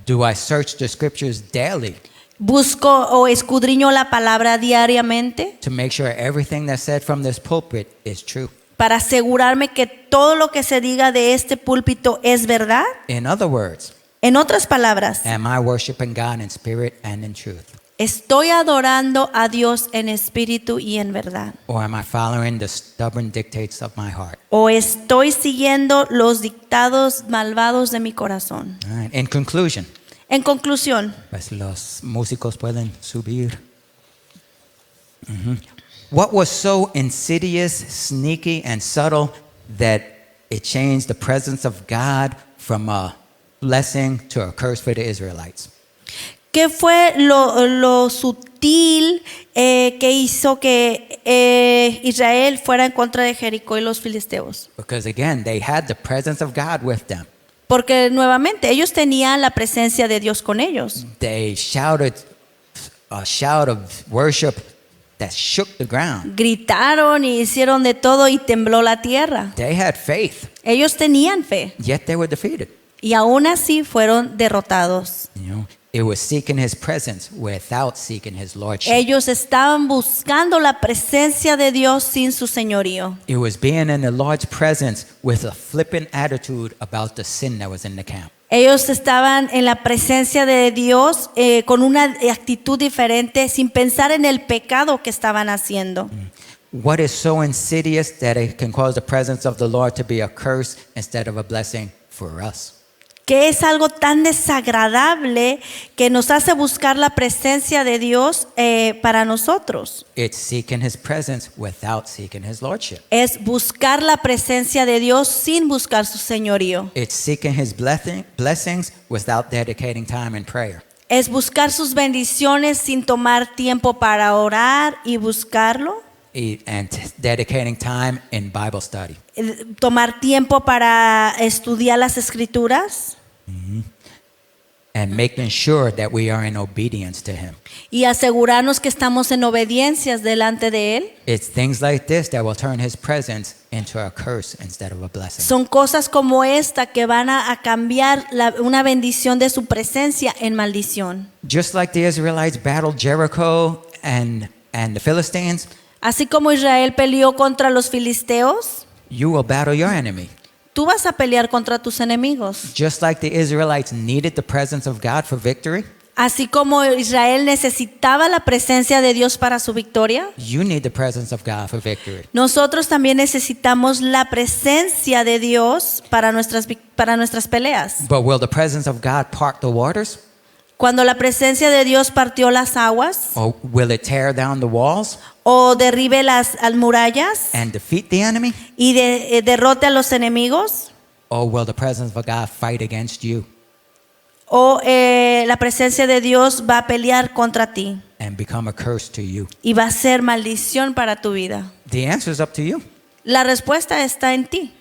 Do I search the scriptures daily ¿Busco o escudriño la palabra diariamente to make sure everything that's said from this pulpit is true? para asegurarme que todo lo que se diga de este púlpito es verdad? In other words, En otras palabras, am I worshiping God in spirit and in truth? ¿estoy adorando a Dios en espíritu y en verdad? Or am I following the stubborn dictates of my heart? ¿O estoy siguiendo los dictados malvados de mi corazón? All right. In conclusion, En conclusión, pues los músicos pueden subir. What was so insidious, sneaky, and subtle that it changed the presence of God from a blessing to a curse for the Israelites? ¿qué fue lo sutil que hizo que Israel fuera en contra de Jericó y los filisteos? Because again, they had the presence of God with them. Porque nuevamente ellos tenían la presencia de Dios con ellos. They shouted a shout of worship that shook the ground. Gritaron y hicieron de todo y tembló la tierra. They had faith, Ellos tenían fe yet they were defeated. y aún así fueron derrotados. You know, it was seeking his presence without seeking his lordship. Ellos estaban buscando la presencia de Dios sin su señorío. It was being in the Lord's presence with a flippant attitude about the sin that was in the camp. Ellos estaban en la presencia de Dios con una actitud diferente, sin pensar en el pecado que estaban haciendo. What is so insidious that it can cause the presence of the Lord to be a curse instead of a blessing for us? Que es algo tan desagradable que nos hace buscar la presencia de Dios para nosotros. It's seeking his presence without seeking his lordship. Es buscar la presencia de Dios sin buscar su señorío. It's seeking his blessings without dedicating time in prayer. Es buscar sus bendiciones sin tomar tiempo para orar y buscarlo. And dedicating time in Bible study. Tomar tiempo para estudiar las escrituras. And making sure that we are in obedience to him. Y asegurarnos que estamos en obediencias delante de Él. It's things like this that will turn his presence into a curse instead of a blessing. Son cosas como esta que van a cambiar una bendición de su presencia en maldición. Just like the Israelites battled Jericho and the Philistines, Así como Israel peleó contra los filisteos, you will battle your enemy. tú vas a pelear contra tus enemigos. Just like the Israelites needed the presence of God for victory, Así como Israel necesitaba la presencia de Dios para su victoria, you need the presence of God for victory. nosotros también necesitamos la presencia de Dios para nuestras peleas. But will the presence of God part the waters? Cuando la presencia de Dios partió las aguas Or will it tear down the walls o derribe las murallas and defeat the enemy? y derrote a los enemigos, Or will the presence of God fight against you o la presencia de Dios va a pelear contra ti and become a curse to you? y va a ser maldición para tu vida. The answer is up to you. La respuesta está en ti.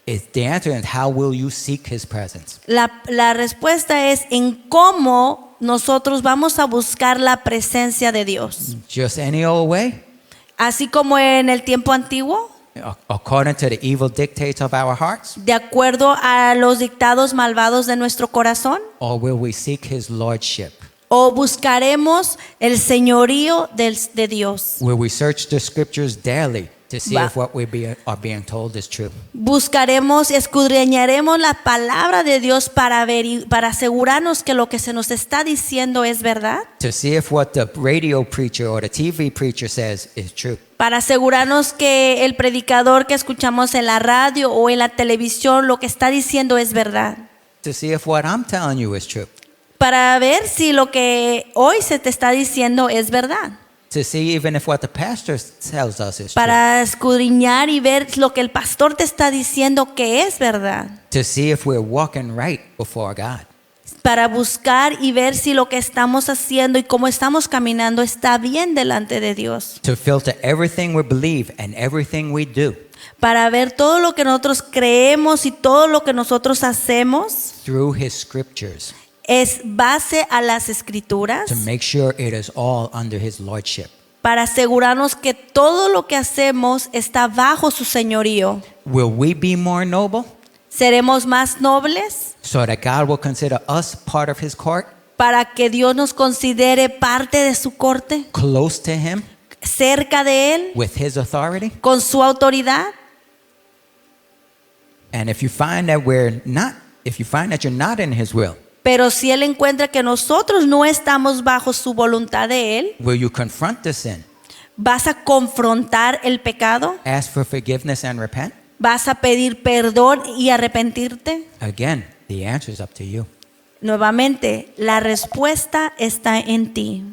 The answer is how will you seek his presence? La respuesta es en cómo nosotros vamos a buscar la presencia de Dios. Just any old way? Así como en el tiempo antiguo, According to the evil dictates of our hearts? de acuerdo a los dictados malvados de nuestro corazón, Or will we seek his lordship? o buscaremos el señorío de Dios. Will we search the scriptures daily to see Va- if what are being told is true? Buscaremos, escudriñaremos la palabra de Dios para asegurarnos que lo que se nos está diciendo es verdad, To see if what the radio preacher or the TV preacher says is true. para asegurarnos que el predicador que escuchamos en la radio o en la televisión lo que está diciendo es verdad, To see if what I'm telling you is true. para ver si lo que hoy se te está diciendo es verdad, To see even if what the pastor tells us is true. para escudriñar y ver lo que el pastor te está diciendo que es verdad, To see if we're walking right before God. para buscar y ver si lo que estamos haciendo y cómo estamos caminando está bien delante de Dios, To filter everything we believe and everything we do para ver todo lo que nosotros creemos y todo lo que nosotros hacemos through his scriptures es base a las escrituras, to make sure it is all under his lordship. para asegurarnos que todo lo que hacemos está bajo su señorío. Will we be more noble Seremos más nobles so that God will consider us part of his court, para que Dios nos considere parte de su corte, close to him cerca de Él, with his authority? con su autoridad? And if you find that you're not in his will, Pero si Él encuentra que nosotros no estamos bajo su voluntad de Él, will you confront the sin, ¿vas a confrontar el pecado? ask for forgiveness and repent? ¿Vas a pedir perdón y arrepentirte? Again, the answer is up to you. Nuevamente, la respuesta está en ti.